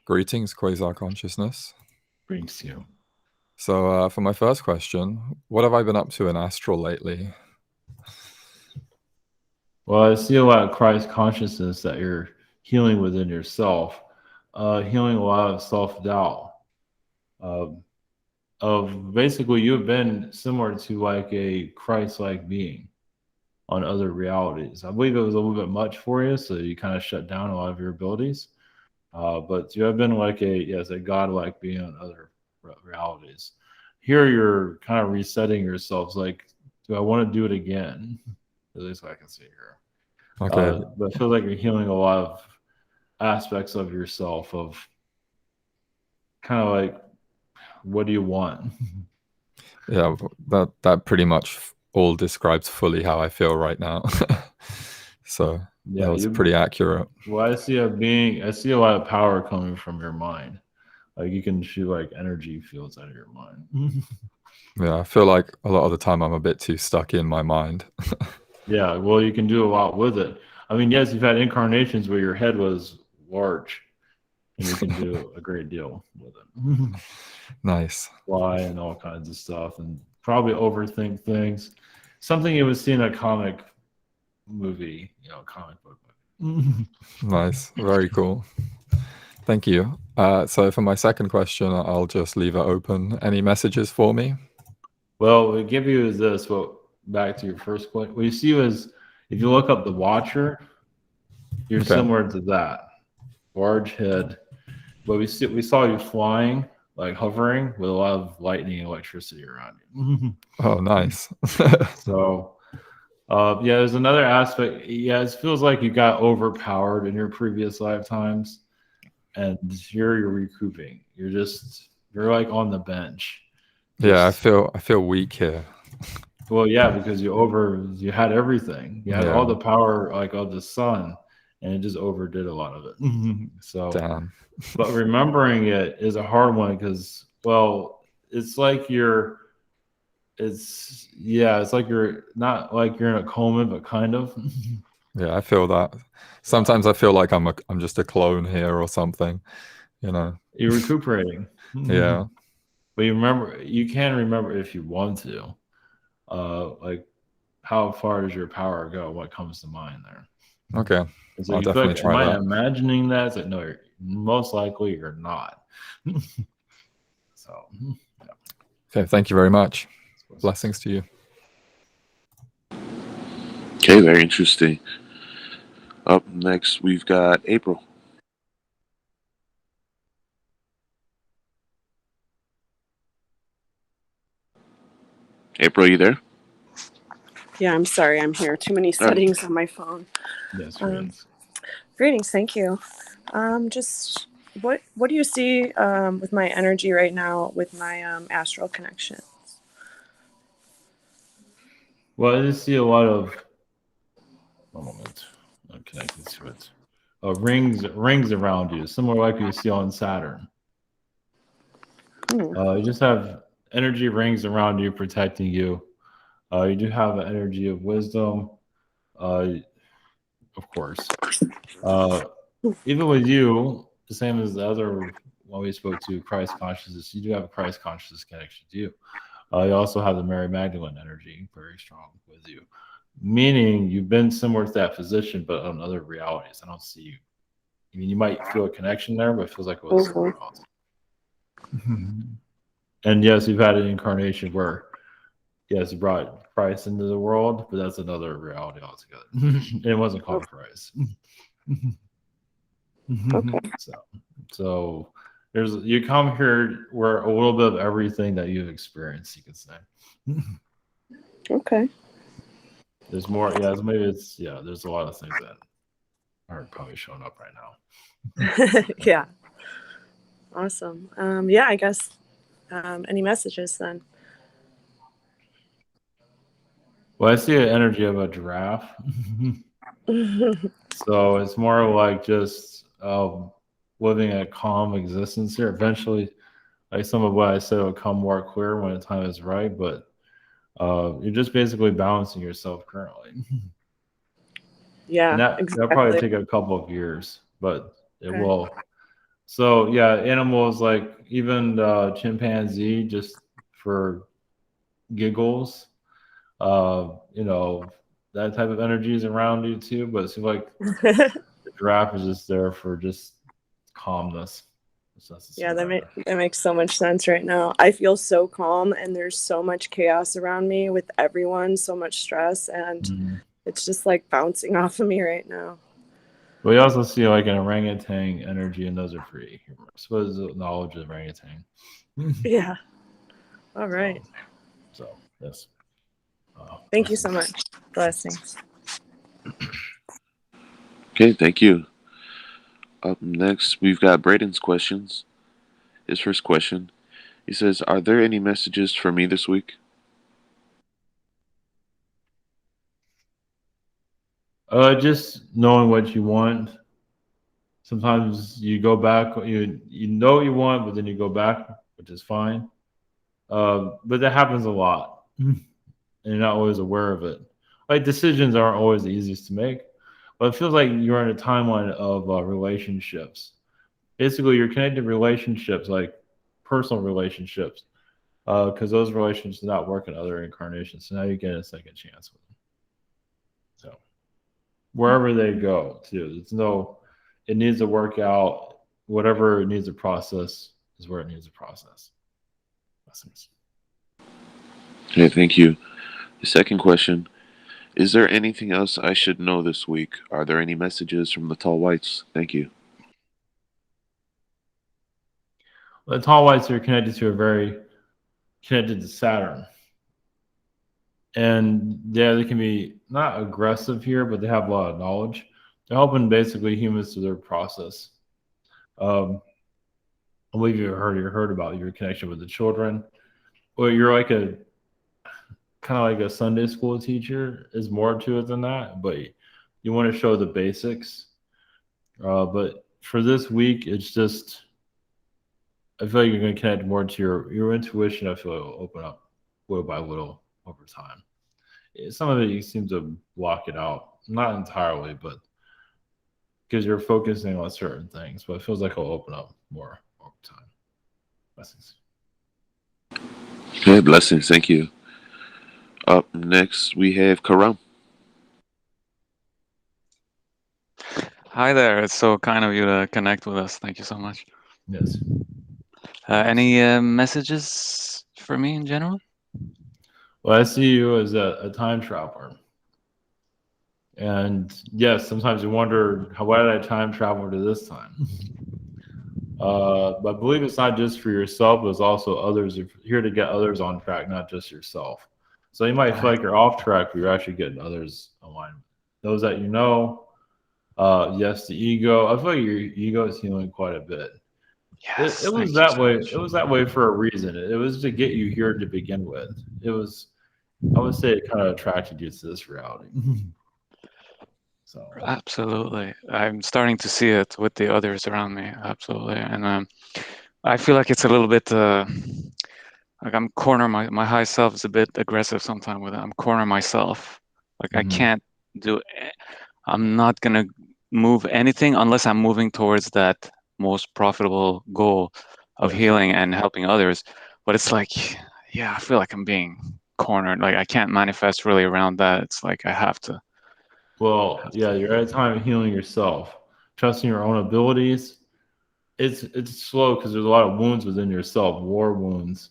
Greetings, Quasar Consciousness. Greetings to you. So, for my first question, what have I been up to in astral lately? Well, I see a lot of Christ consciousness that you're healing within yourself, healing a lot of self-doubt. Of basically, you've been similar to like a Christ-like being on other realities. I believe it was a little bit much for you, so you kind of shut down a lot of your abilities. But you have been like a godlike being on other realities. Here, you're kind of resetting yourselves. Like, do I want to do it again? At least what I can see here. Okay. But it feels like you're healing a lot of aspects of yourself. Of kind of like, what do you want? Yeah, that pretty much all describes fully how I feel right now. So Yeah, that was pretty accurate. Well, I see a lot of power coming from your mind. Like you can shoot like energy fields out of your mind. Yeah, I feel like a lot of the time I'm a bit too stuck in my mind. Yeah, well, you can do a lot with it. I mean, yes, you've had incarnations where your head was large, and you can do a great deal with it. Nice. Fly and all kinds of stuff, and probably overthink things. Something you would see in a comic movie, comic book. Nice. Very cool. Thank you. So for my second question, I'll just leave it open. Any messages for me? Well, what we give you is this. Well, back to your first point. What you see is if you look up the Watcher, you're similar to that. Large head. But we saw you flying, like hovering, with a lot of lightning and electricity around you. Oh, nice. So, yeah, there's another aspect. Yeah, it feels like you got overpowered in your previous lifetimes, and here you're recouping. You're like on the bench. Yeah, I feel weak here. Well, yeah, because you had everything. You had all the power like of the sun, and it just overdid a lot of it. So, damn. But remembering it is a hard one because, well, it's like it's like you're not like you're in a coma, but kind of. Yeah, I feel that. Sometimes I feel like I'm just a clone here or something, You're recuperating. Yeah. But you can remember if you want to. Like how far does your power go? What comes to mind there? Okay. So I'll you feel definitely like, try am I that. imagining that? It's like, no, most likely you're not. So, yeah. Okay, thank you very much. Blessings to you. Okay, very interesting. Up next, we've got April. April, you there? Yeah, I'm sorry. I'm here. Too many settings on my phone. Yes, greetings. Thank you. Just what do you see with my energy right now with my astral connection? Well, I just see a lot of. One moment. I'm connected to it. Rings around you, similar like you see on Saturn. You just have energy rings around you protecting you. You do have an energy of wisdom, of course. Even with you, the same as the other one we spoke to, Christ consciousness, you do have a Christ consciousness connection to you. You also have the Mary Magdalene energy very strong with you, meaning you've been similar to that physician, but on other realities. I don't see you. I mean, you might feel a connection there, but it feels like it was somewhere else. And yes, you've had an incarnation where, yes, you brought Christ into the world, but that's another reality altogether. It wasn't called Christ. Okay. So you come here where a little bit of everything that you've experienced, you could say. Okay. There's more, there's a lot of things that aren't probably showing up right now. Yeah. Awesome. Yeah, I guess any messages then? Well, I see an energy of a giraffe. So it's more like just living a calm existence here. Eventually, like some of what I said will come more clear when the time is right, but you're just basically balancing yourself currently. Yeah, and that'll probably take a couple of years, but it will. So yeah, animals like even chimpanzee, just for giggles, that type of energy is around you too. But it seems like the giraffe is just there for just calmness. Yeah, that makes so much sense right now. I feel so calm, and there's so much chaos around me with everyone, so much stress, and it's just like bouncing off of me right now. We also see like an orangutan energy, and those are pretty humorous. I suppose the knowledge of orangutan. Yeah. All right. So yes. Thank you so much. Blessings. Okay, thank you. Up next, we've got Braden's questions. His first question. He says, "Are there any messages for me this week?" Just knowing what you want. Sometimes you go back, you know what you want, but then you go back, which is fine. But that happens a lot, and you're not always aware of it. Like decisions aren't always the easiest to make, but it feels like you're in a timeline of relationships. Basically, you're connected to relationships, like personal relationships, because those relationships do not work in other incarnations. So now you get a second chance with them. So wherever they go, too, it's no, it needs to work out. Whatever it needs to process is where it needs to process. Blessings. Okay, thank you. The second question: is there anything else I should know this week? Are there any messages from the tall whites? Thank you. The tall whites are connected to Saturn. And yeah, they can be not aggressive here, but they have a lot of knowledge. They're helping basically humans through their process. I believe you heard about your connection with the children. Well, you're like a kind of like a Sunday school teacher. Is more to it than that, but you want to show the basics. But for this week, it's just I feel like you're going to connect more to your intuition. I feel like will open up little by little over time. Some of it you seem to block it out, not entirely, but because you're focusing on certain things. But it feels like it'll open up more over time. Blessings. Okay, blessings. Thank you. Up next, we have Karam. Hi there. It's so kind of you to connect with us. Thank you so much. Yes. Any messages for me in general? Well, I see you as a time traveler. And yes, sometimes you wonder, why did I time travel to this time? But I believe it's not just for yourself, but it's also others. You're here to get others on track, not just yourself. So you might feel like you're off track, but you're actually getting others aligned. Those that you know, yes, the ego. I feel like your ego is healing quite a bit. Yes, it was that way. It was that way for a reason. It was to get you here to begin with. It was, I would say, it kind of attracted you to this reality. So Absolutely. I'm starting to see it with the others around me. Absolutely. And I feel like it's a little bit like I'm corner my high self is a bit aggressive sometimes with it. I'm corner myself. Like I can't do I'm not gonna move anything unless I'm moving towards that most profitable goal of healing and helping others. But it's like, yeah, I feel like I'm being cornered. Like I can't manifest really around that. It's like I have to. Well, yeah, you're at a time of healing yourself, trusting your own abilities. It's slow because there's a lot of wounds within yourself, war wounds.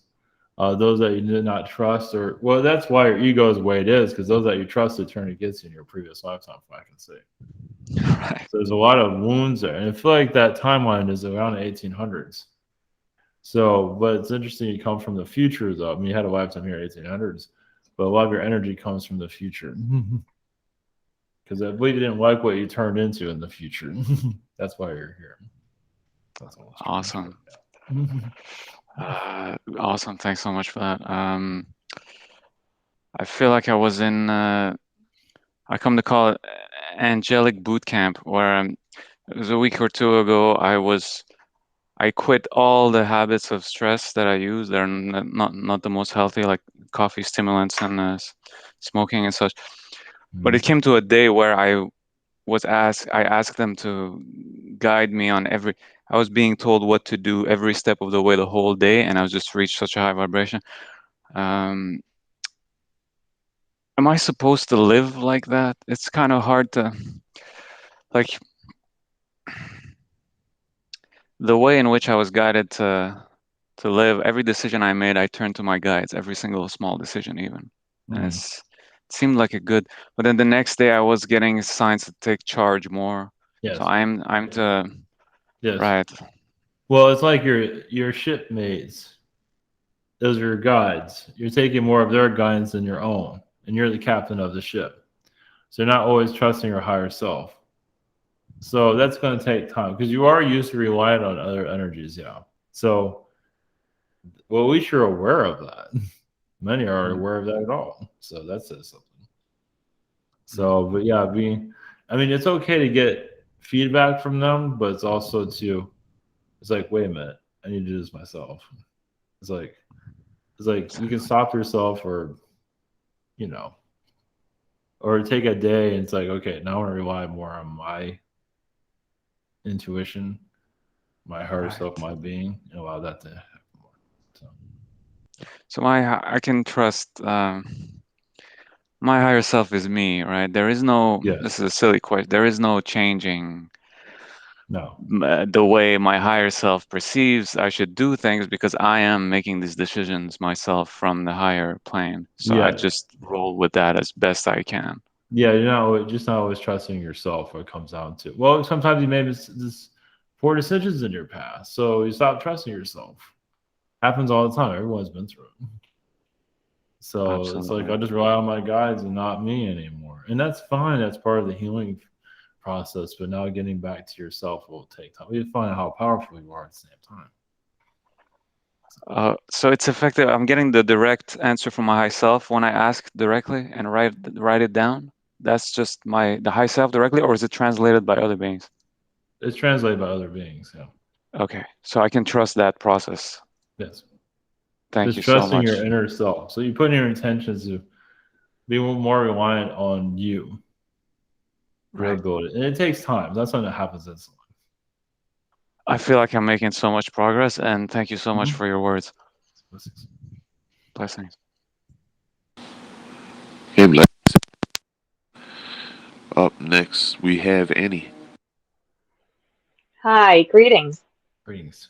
Those that you did not trust, or well, that's why your ego is the way it is, because those that you trusted turned against you in your previous lifetime, if I can say. Right. So there's a lot of wounds there, and I feel like that timeline is around the 1800s. So, but it's interesting you come from the future, though. I mean, you had a lifetime here in 1800s, but a lot of your energy comes from the future. Because I believe you didn't like what you turned into in the future. That's why you're here. That's all. Awesome. Awesome. Thanks so much for that. I feel like I was in, I come to call it angelic boot camp, where it was a week or two ago. I quit all the habits of stress that I use. They're not the most healthy, like coffee, stimulants, and smoking and such. But it came to a day where I asked them to guide me on I was being told what to do every step of the way the whole day, and I was just reached such a high vibration. Am I supposed to live like that? It's kind of hard to, like, the way in which I was guided to live. Every decision I made, I turned to my guides. Every single small decision, even, and it seemed like a good. But then the next day, I was getting signs to take charge more. Yes. So I'm to. Yes. Right. Well, it's like your shipmates. Those are your guides. You're taking more of their guidance than your own, and you're the captain of the ship. So you're not always trusting your higher self. So that's going to take time because you are used to relying on other energies. Yeah. So, well, at least you're aware of that. Many are aware of that at all. So that says something. So, but yeah, I mean, it's okay to get feedback from them, but it's also it's like, wait a minute, I need to do this myself. It's like you can stop yourself, or or take a day and it's like, okay, now I want to rely more on my intuition, my higher self, my being, and allow that to happen more. So I can trust my higher self is me, right? There is no. Yes. This is a silly question. There is no changing. No. The way my higher self perceives I should do things, because I am making these decisions myself from the higher plane. So I Yeah. just roll with that as best I can. Yeah, you're just not always trusting yourself. What it comes down to. Well, sometimes you made this poor decisions in your past, so you stop trusting yourself. Happens all the time. Everyone's been through it. So Absolutely. It's like I just rely on my guides and not me anymore, and that's fine. That's part of the healing process. But now getting back to yourself will take time. You find out how powerful you are at the same time. So it's effective. I'm getting the direct answer from my high self when I ask directly and write it down. That's just the high self directly, or is it translated by other beings? It's translated by other beings. Yeah. Okay, so I can trust that process. Yes. Thank Just you so trusting much. your inner self. So you put in your intentions to be more reliant on you, your ability, and it takes time. That's something that happens instantly. I feel like I'm making so much progress, and thank you so much for your words. Blessings. Blessings. Hey, blessings. Up next, we have Annie. Hi, greetings. Greetings.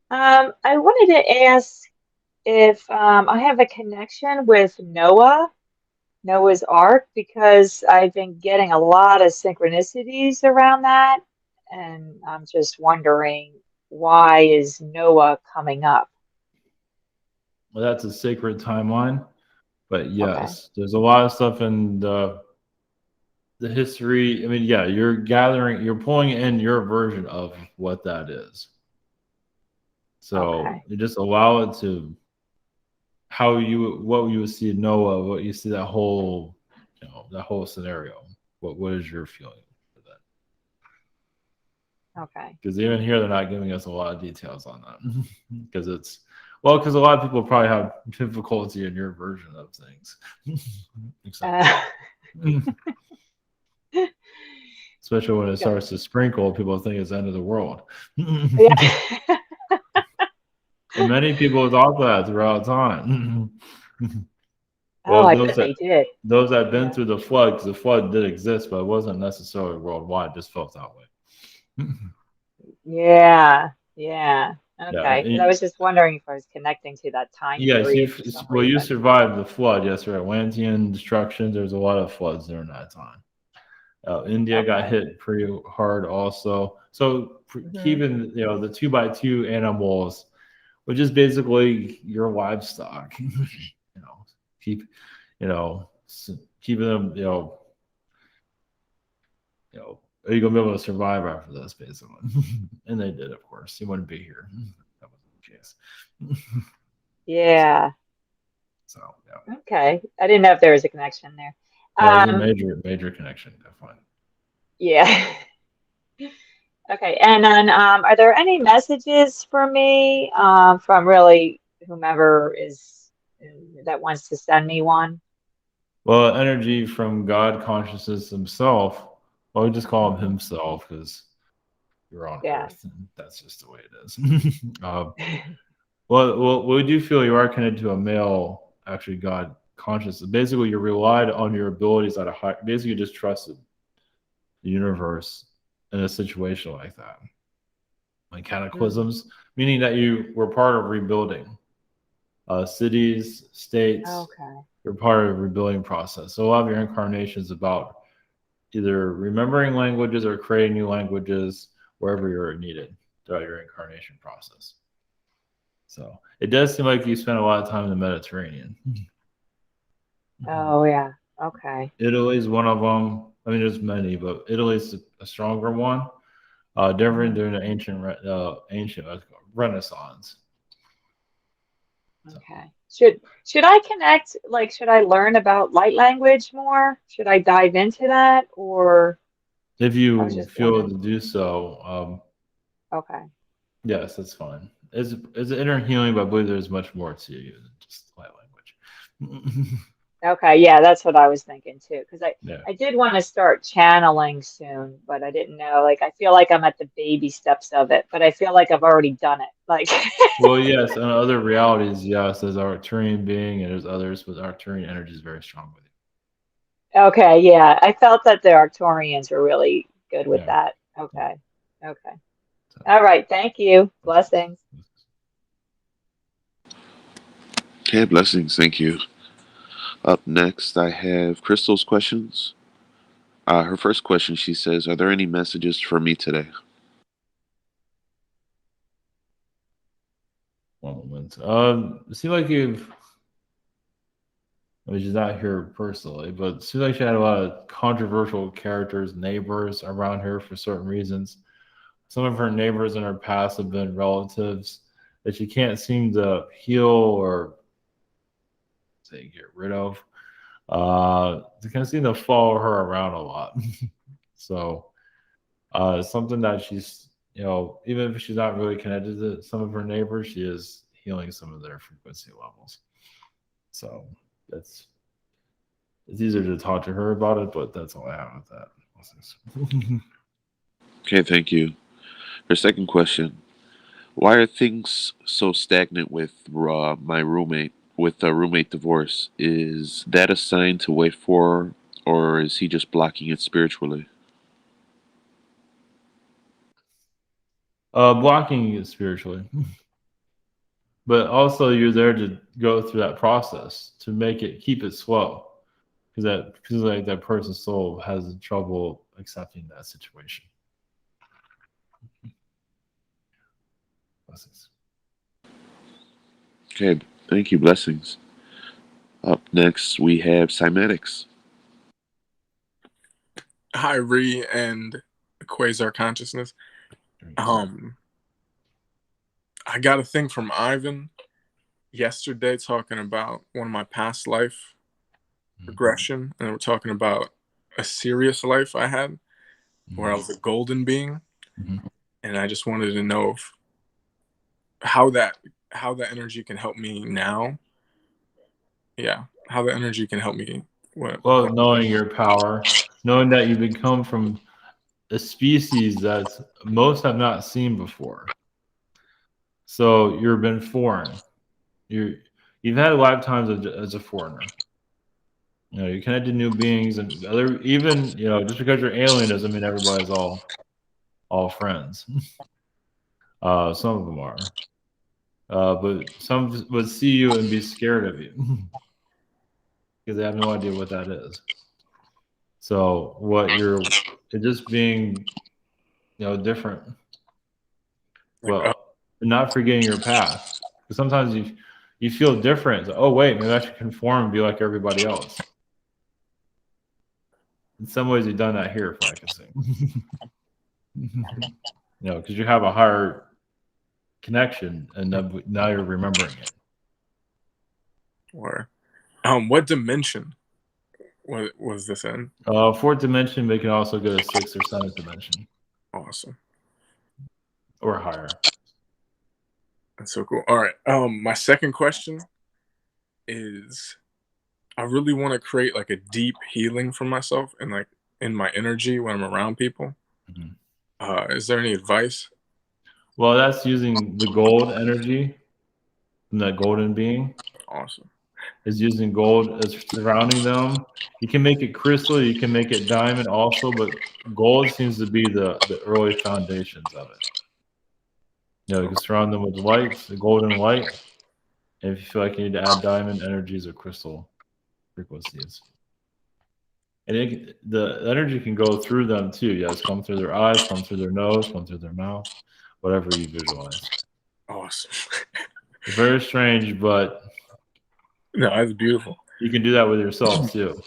I wanted to ask if I have a connection with Noah's Ark, because I've been getting a lot of synchronicities around that, and I'm just wondering, why is Noah coming up? Well, that's a sacred timeline, but yes, there's a lot of stuff in the history. I mean, yeah, you're pulling in your version of what that is. So you just allow it to what you would see in Noah, what you see that whole scenario. What is your feeling for that? Okay. Because even here, they're not giving us a lot of details on that. Because because a lot of people probably have difficulty in your version of things. Especially when it starts to sprinkle, people think it's the end of the world. And many people thought that throughout time. I bet they did. Those that have been through the flood, because the flood did exist, but it wasn't necessarily worldwide, it just felt that way. Yeah. Okay. Yeah, I was just wondering if I was connecting to that time period for some reason. you survived the flood. Yes, right. Atlantean destruction. There's a lot of floods during that time. India got hit pretty hard also. So keeping the 2x2 animals, which is basically your livestock, keeping them, are you gonna be able to survive after this, basically? And they did, of course. You wouldn't be here. That wasn't the case. Yeah. So yeah. Okay. I didn't know if there was a connection there. Yeah, there's a major connection, definitely. Yeah. Okay. And then are there any messages for me from really whomever that wants to send me one? Well, energy from God consciousness himself. Well, we just call him himself because you're on Earth, and that's just the way it is. Well, we do feel you are connected to a male, actually, God consciousness. Basically, you relied on your abilities at a high. Basically, you just trusted the universe in a situation like that, like cataclysms, meaning that you were part of rebuilding cities, states. You're part of the rebuilding process. So a lot of your incarnation is about either remembering languages or creating new languages wherever you're needed throughout your incarnation process. So it does seem like you spend a lot of time in the Mediterranean. Oh yeah. Okay. Italy's one of them. I mean, there's many, but Italy's a stronger one. Different during the ancient Renaissance. Okay. Should I connect? Like, should I learn about light language more? Should I dive into that, or If I was you just feel wondering. to do so, Okay. yes, that's fine. It's an inner healing, but I believe there's much more to you than just light language. Okay, yeah, that's what I was thinking too. Because Yeah. I did want to start channeling soon, but I didn't know. Like, I feel like I'm at the baby steps of it, but I feel like I've already done it. Like, Well, yes, and other realities, yes, there's our Arcturian being, and there's others, but Arcturian energy is very strong with you. okay, yeah, I felt that the Arcturians were really good with Yeah. that. Okay, okay. All right, thank you. Blessings. Okay, blessings. Thank you. Up next, I have Crystal's questions. Her first question, she says, "Are there any messages for me today?" One moment. It seems like she's not here personally, but it seems like she had a lot of controversial characters, neighbors around her for certain reasons. Some of her neighbors in her past have been relatives that she can't seem to heal or say get rid of. They kind of seem to follow her around a lot. So something that she's, even if she's not really connected to some of her neighbors, she is healing some of their frequency levels. So it's easier to talk to her about it, but that's all I have with that. Okay, thank you. Her second question: Why are things so stagnant with my roommate? With a roommate divorce, is that a sign to wait for, or is he just blocking it spiritually? Blocking it spiritually. But also you're there to go through that process to keep it slow. Because like that person's soul has trouble accepting that situation. Blessings. Okay, thank you. Blessings. Up next, we have cymatics. Hi, Ree and Quasar Consciousness. I got a thing from Ivan yesterday talking about one of my past life regression, and we're talking about a Sirius life I had where I was a golden being, and I just wanted to know how that energy can help me now. Yeah, how the energy can help me. Well, knowing your power, knowing that you become from a species that most have not seen before. So you've been foreign. You've had lifetimes as a foreigner. You connect to new beings and even just because you're alien doesn't mean everybody's all friends. Some of them are, but some would see you and be scared of you because they have no idea what that is. So it's just being different. Well, not forgetting your past. Because sometimes you feel different. Oh wait, maybe I should conform and be like everybody else. In some ways, you've done that here, if I can say. Because you have a higher connection, and now you're remembering it. Or, what dimension was this in? Fourth dimension, but you can also go to sixth or seventh dimension. Awesome. Or higher. That's so cool. All right. My second question is, I really want to create like a deep healing for myself and like in my energy when I'm around people. Is there any advice? Well, that's using the gold energy from that golden being. Awesome. Is using gold as surrounding them. You can make it crystal, you can make it diamond also, but gold seems to be the early foundations of it. You can surround them with light, the golden light. And if you feel like you need to add diamond energies or crystal frequencies. And the energy can go through them too. Yes, come through their eyes, come through their nose, come through their mouth, whatever you visualize. Awesome. Very strange, but no, that's beautiful. You can do that with yourself too.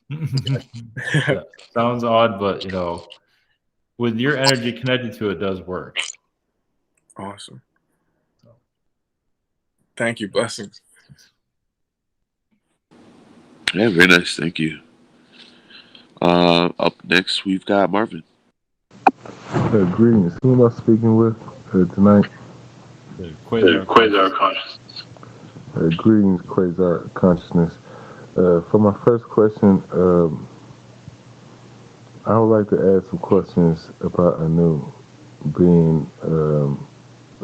Yeah, sounds odd, but with your energy connected to it, does work. Awesome. Thank you. Blessings. Yeah, very nice. Thank you. Up next, we've got Marvin. Greetings. Who am I speaking with tonight? The Quasar consciousness. Greetings, Quasar consciousness. For my first question, I would like to ask some questions about Anu being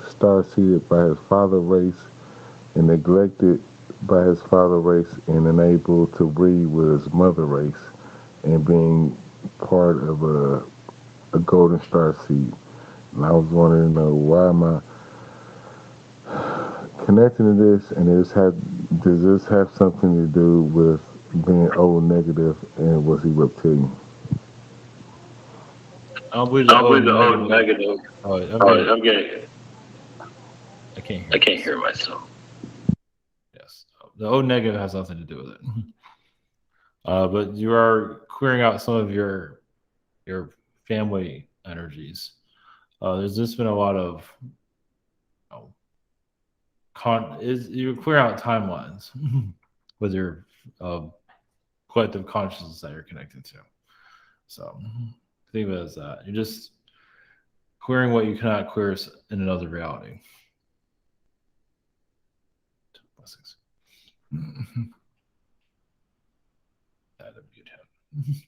star-seeded by his father race and neglected by his father race and unable to breed with his mother race and being part of a golden star seed. And I was wondering, why am I connecting to this, and does this have something to do with being O negative, and was he reptilian? I don't believe the I O believe the O negative. negative. Oh, I'm getting. I can't hear. I can't hear myself. Yes, the O negative has nothing to do with it. But you are clearing out some of your family energies. There's just been a lot of you clear out timelines with your collective consciousness that you're connected to. So think of it as that. You're just clearing what you cannot clear in another reality. Blessings. That'll mute him.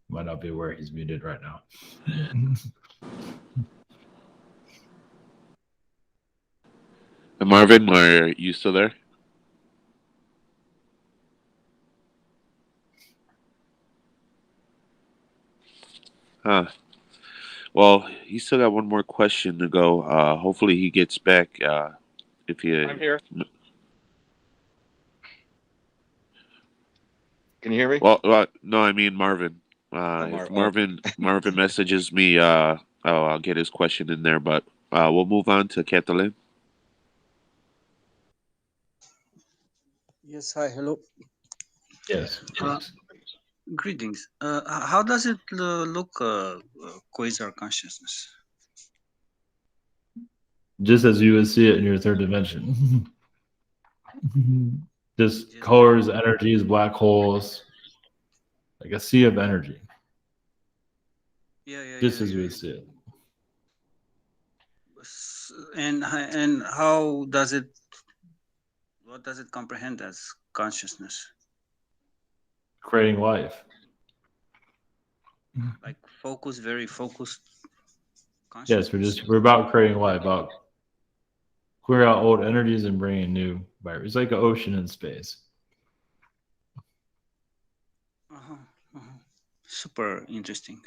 Might not be aware he's muted right now. Marvin, are you still there? Huh. Well, he's still got one more question to go. Hopefully he gets back. If he. I'm here. Can you hear me? Well, no, I mean Marvin. If Marvin messages me, I'll get his question in there. But we'll move on to Catalin. Yes, hi, hello. Yes. Greetings. How does it look, quasar consciousness? Just as you would see it in your third dimension. Just colors, energies, black holes, like a sea of energy. Just as you would see it. And how does it? What does it comprehend as consciousness? Creating life. Like focus, very focused. Yes, we're about creating life, about clear out old energies and bringing new virus. It's like an ocean in space. Super interesting.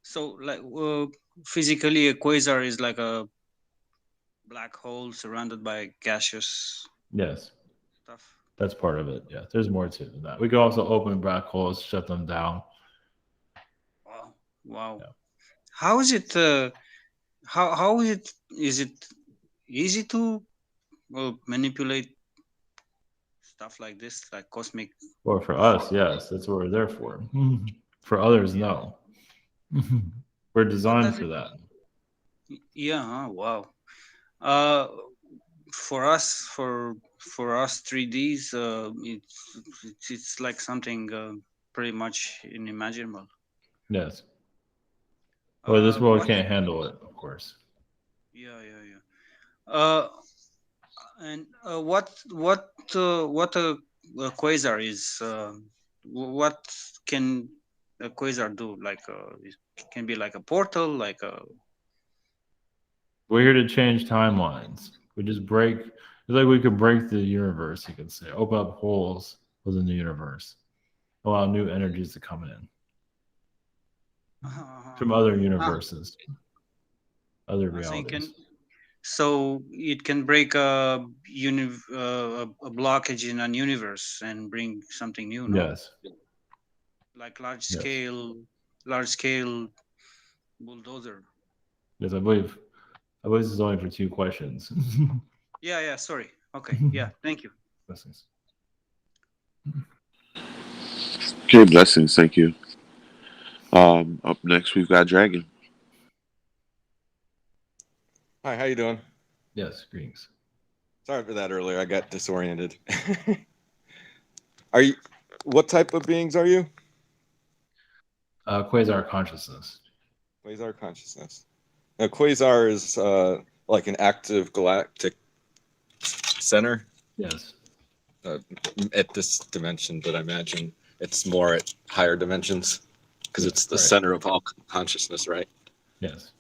So, like, physically, a quasar is like a black hole surrounded by gaseous. Yes. Stuff. That's part of it. Yeah, there's more to that. We can also open black holes, shut them down. Wow. Yeah. How is it? How is it? Is it easy to manipulate stuff like this, like cosmic? Well, for us, yes, that's what we're there for. For others, no. We're designed for that. Yeah. Wow. For us 3Ds, it's like something pretty much unimaginable. Yes. Well, this world can't handle it, of course. Yeah. And what a quasar is? What can a quasar do? Like it can be like a portal, like a. We're here to change timelines. We just break. It's like we could break the universe. You could say, open up holes within the universe, allow new energies to come in from other universes, other realities. So it can break a blockage in an universe and bring something new. No? Yes. Like large scale bulldozer. Yes, I believe this is only for 2 questions. Yeah. Sorry. Okay. Yeah. Thank you. Blessings. Okay, blessings. Thank you. Up next, we've got Dragon. Hi, how you doing? Yes, greetings. Sorry for that earlier. I got disoriented. Are you? What type of beings are you? Quasar consciousness. Quasar consciousness. Now, Quasar is like an active galactic center. Yes. At this dimension, but I imagine it's more at higher dimensions because it's the right. center of all consciousness, right? Yes.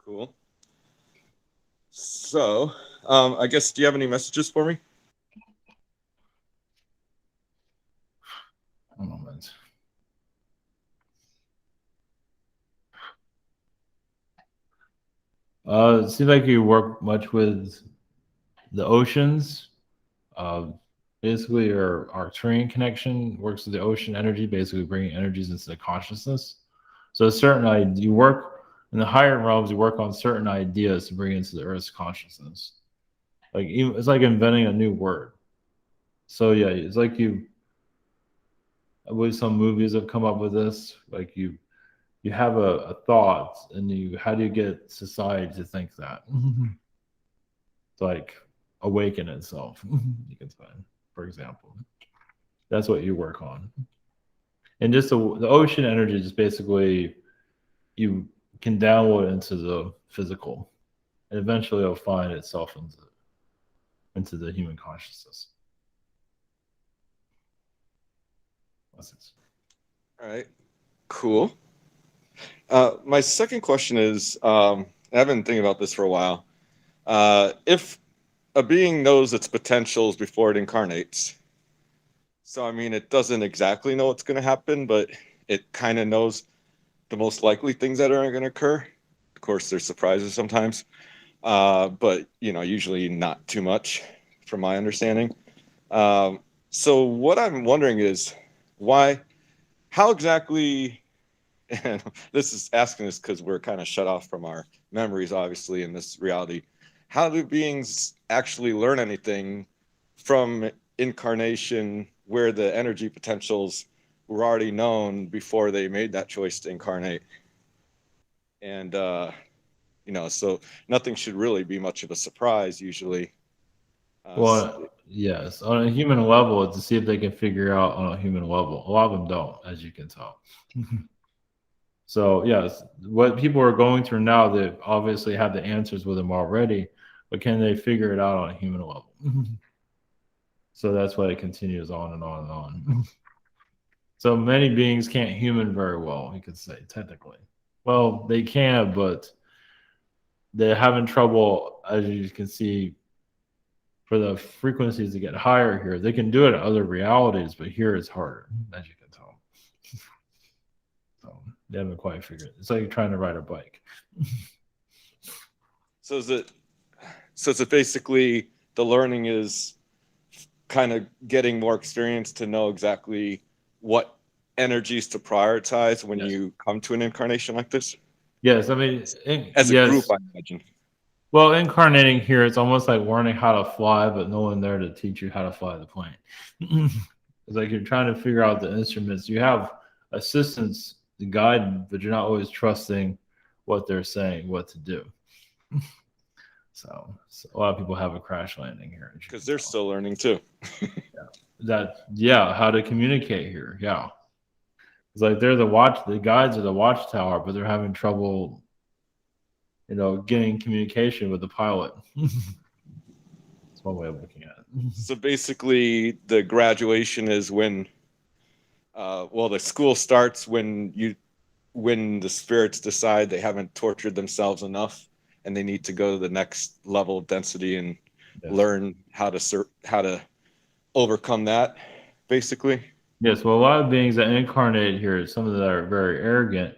Cool. So, I guess, do you have any messages for me? A moment. It seems like you work much with the oceans. Basically, our terrain connection works with the ocean energy, basically bringing energies into the consciousness. So you work in the higher realms, you work on certain ideas to bring into the Earth's consciousness. Like it's like inventing a new word. So yeah, it's like I believe some movies have come up with this. Like you have a thought, and how do you get society to think that? It's like awaken itself. You can say, for example, that's what you work on. And just the ocean energy is basically you can download into the physical, and eventually it'll find itself into the human consciousness. All right, cool. My second question is, I've been thinking about this for a while. If a being knows its potentials before it incarnates, so I mean, it doesn't exactly know what's going to happen, but it kind of knows the most likely things that are going to occur. Of course, there's surprises sometimes, but usually not too much, from my understanding. So what I'm wondering is how exactly, and this is asking this because we're kind of shut off from our memories, obviously, in this reality. How do beings actually learn anything from incarnation where the energy potentials were already known before they made that choice to incarnate? And, so nothing should really be much of a surprise usually. Well, yes, on a human level, to see if they can figure out on a human level. A lot of them don't, as you can tell. So yes, what people are going through now, they obviously have the answers with them already, but can they figure it out on a human level? So that's why it continues on and on and on. So many beings can't human very well, you could say, technically. Well, they can, but they're having trouble, as you can see, for the frequencies to get higher here. They can do it in other realities, but here it's harder, as you can tell. So they haven't quite figured it. It's like trying to ride a bike. So is it basically the learning is kind of getting more experience to know exactly what energies to prioritize when you come to an incarnation like this? Yes, I mean, as a group, I imagine. Well, incarnating here, it's almost like learning how to fly, but no one there to teach you how to fly the plane. It's like you're trying to figure out the instruments. You have assistants to guide, but you're not always trusting what they're saying, what to do. So a lot of people have a crash landing here. Because they're still learning too. How to communicate here. Yeah. It's like they're the guides are the watchtower, but they're having trouble getting communication with the pilot. That's one way of looking at it. So basically, the graduation is when, the school starts when the spirits decide they haven't tortured themselves enough, and they need to go to the next level of density and learn how to overcome that, basically. Yes. Well, a lot of beings that incarnate here, some of them are very arrogant,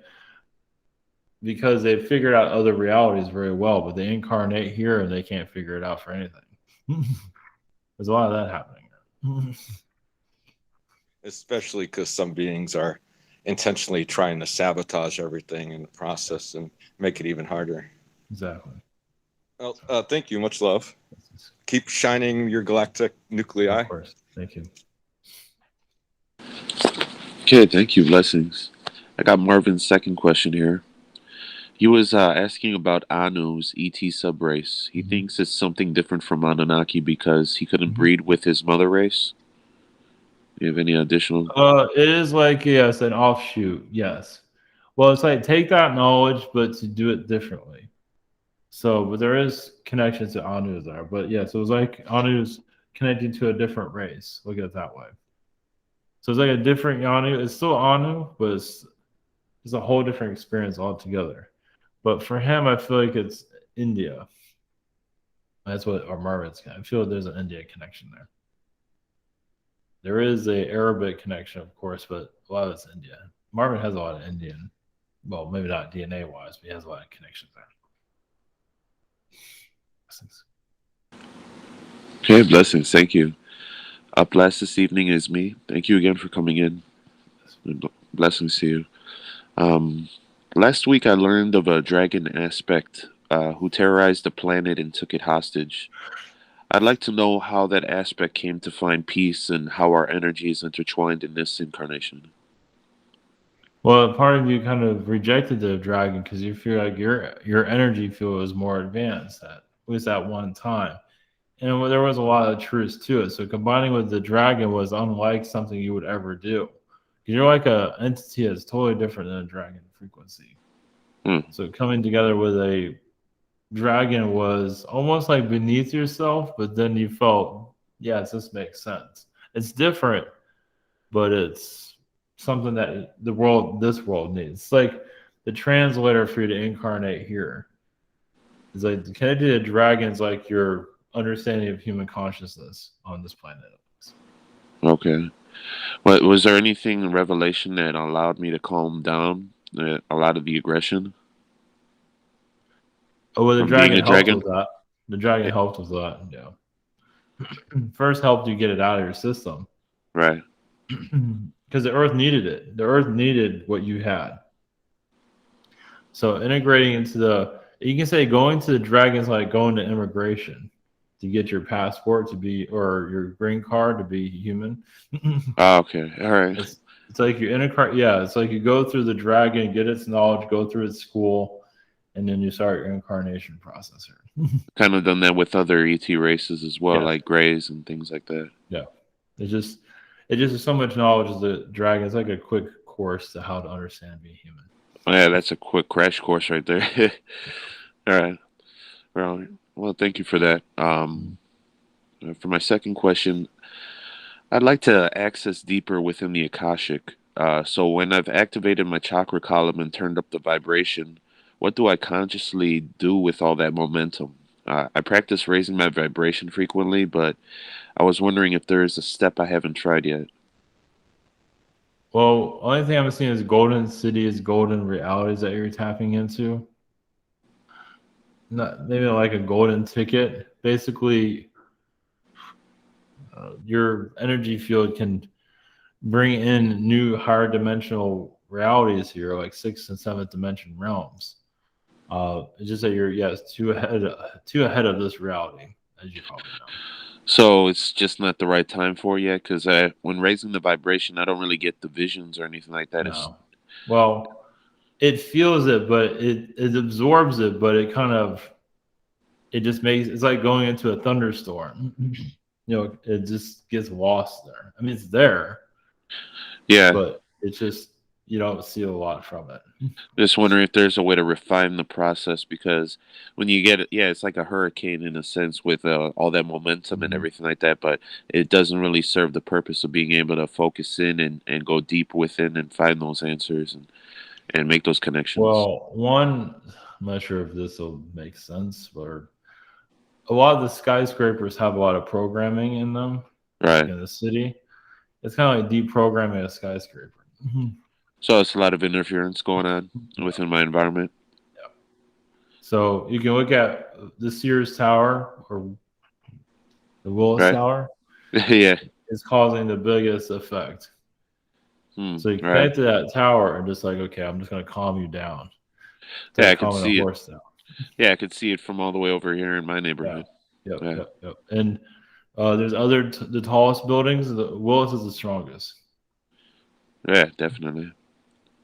because they've figured out other realities very well, but they incarnate here and they can't figure it out for anything. There's a lot of that happening. Especially because some beings are intentionally trying to sabotage everything in the process and make it even harder. Exactly. Well, thank you. Much love. Keep shining your galactic nuclei. Of course. Thank you. Okay, thank you. Blessings. I got Marvin's second question here. He was asking about Anu's ET subrace. He thinks it's something different from Anunnaki because he couldn't breed with his mother race. Do you have any additional? It is like, yes, an offshoot. Yes. Well, it's like take that knowledge, but to do it differently. So, but there is connections to Anu there. But yeah, so it's like Anu's connecting to a different race. Look at it that way. So it's like a different Anu. It's still Anu, but it's a whole different experience altogether. But for him, I feel like it's India. That's what our Marvin's. I feel like there's an India connection there. There is a Arabic connection, of course, but a lot of it's India. Marvin has a lot of Indian. Well, maybe not DNA wise, but he has a lot of connections there. Okay, blessings. Thank you. Up last this evening is me. Thank you again for coming in. Blessings to you. Last week I learned of a dragon aspect who terrorized the planet and took it hostage. I'd like to know how that aspect came to find peace and how our energy is intertwined in this incarnation. Well, part of you kind of rejected the dragon because you feel like your energy field was more advanced at least at one time. And there was a lot of truth to it. So combining with the dragon was unlike something you would ever do. You're like a entity that's totally different than a dragon frequency. So coming together with a dragon was almost like beneath yourself, but then you felt, yes, this makes sense. It's different, but it's something that this world needs. It's like the translator for you to incarnate here. It's like connected to dragons, like your understanding of human consciousness on this planet. Okay. Well, was there anything in Revelation that allowed me to calm down a lot of the aggression? Oh, well, the from dragon being a helped dragon? with that. The dragon helped with that. Yeah. First helped you get it out of your system. Right. Because the earth needed it. The earth needed what you had. So integrating into you can say going to the dragons like going to immigration to get your passport to be, or your green card to be human. Oh, okay. All right. It's like you integrate. Yeah, it's like you go through the dragon, get its knowledge, go through its school, and then you start your incarnation process here. Kind of done that with other ET races as well, Yeah. like Greys and things like that. Yeah. It just is so much knowledge of the dragon. It's like a quick course to how to understand being human. Oh, yeah, that's a quick crash course right there. All right. Well, thank you for that. For my second question, I'd like to access deeper within the Akashic. So when I've activated my chakra column and turned up the vibration, what do I consciously do with all that momentum? I practice raising my vibration frequently, but I was wondering if there is a step I haven't tried yet. Well, only thing I'm seeing is golden cities, golden realities that you're tapping into. Not maybe like a golden ticket. Basically, your energy field can bring in new higher dimensional realities here, like 6th and 7th dimension realms. It's just that you're too ahead of this reality, as you probably know. So it's just not the right time for it yet, because when raising the vibration, I don't really get the visions or anything like that. No. Well, it feels it, but it absorbs it, but it kind of it's like going into a thunderstorm. It just gets lost there. I mean, it's there. Yeah. But it's just you don't see a lot from it. Just wondering if there's a way to refine the process, because when you get it, it's like a hurricane in a sense with all that momentum and everything like that, but it doesn't really serve the purpose of being able to focus in and go deep within and find those answers and make those connections. Well, I'm not sure if this will make sense, but a lot of the skyscrapers have a lot of programming in them. Right. In the city. It's kind of like deprogramming a skyscraper. So it's a lot of interference going on within my environment. Yeah. So you can look at the Sirius Tower or the Willis Tower. Yeah. It's causing the biggest effect. So you connect to that tower and just like, okay, I'm just going to calm you down. Yeah, I can see it. Yeah, I could see it from all the way over here in my neighborhood. Yep. And there's the tallest buildings. The Willis is the strongest. Yeah, definitely.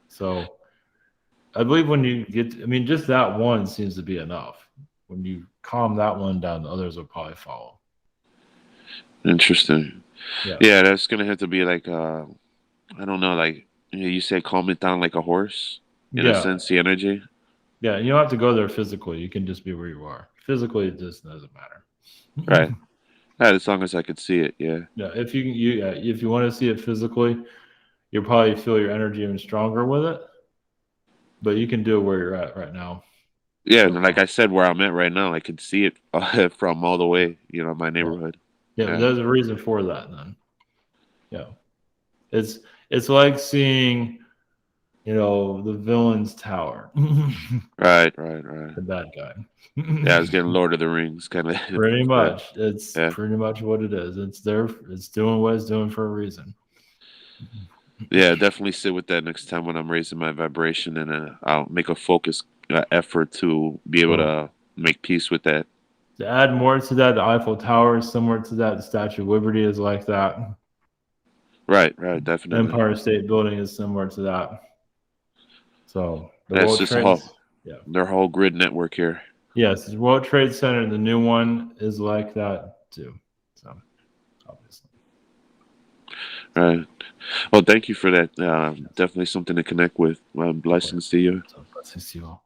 So I believe when you get, I mean, just that one seems to be enough. When you calm that one down, the others will probably follow. Interesting. Yeah. Yeah, that's gonna have to be like I don't know, like you say calm it down like a horse, in a Yeah. sense, the energy. Yeah, you don't have to go there physically. You can just be where you are. Physically, it just doesn't matter. Right. Yeah, as long as I could see it, yeah. Yeah, if if you want to see it physically, you'll probably feel your energy even stronger with it. But you can do it where you're at right now. Yeah, and like I said, where I'm at right now, I could see it from all the way, my neighborhood. Yeah, but there's a reason for that then. Yeah. It's like seeing, the villain's tower. Right. The bad guy. Yeah, I was getting Lord of the Rings kind of. Pretty much. It's Yeah. pretty much what it is. It's doing what it's doing for a reason. Yeah, definitely sit with that next time when I'm raising my vibration, and I'll make a focused effort to be able to make peace with that. To add more to that, the Eiffel Tower is similar to that. The Statue of Liberty is like that. Right, definitely. Empire State Building is similar to that. So the That's World just Trade, their whole grid network here. yes, the World Trade Center, the new one is like that too. So obviously. Right. Well, thank you for that. Definitely something to connect with. Blessings to you. Blessings to you all.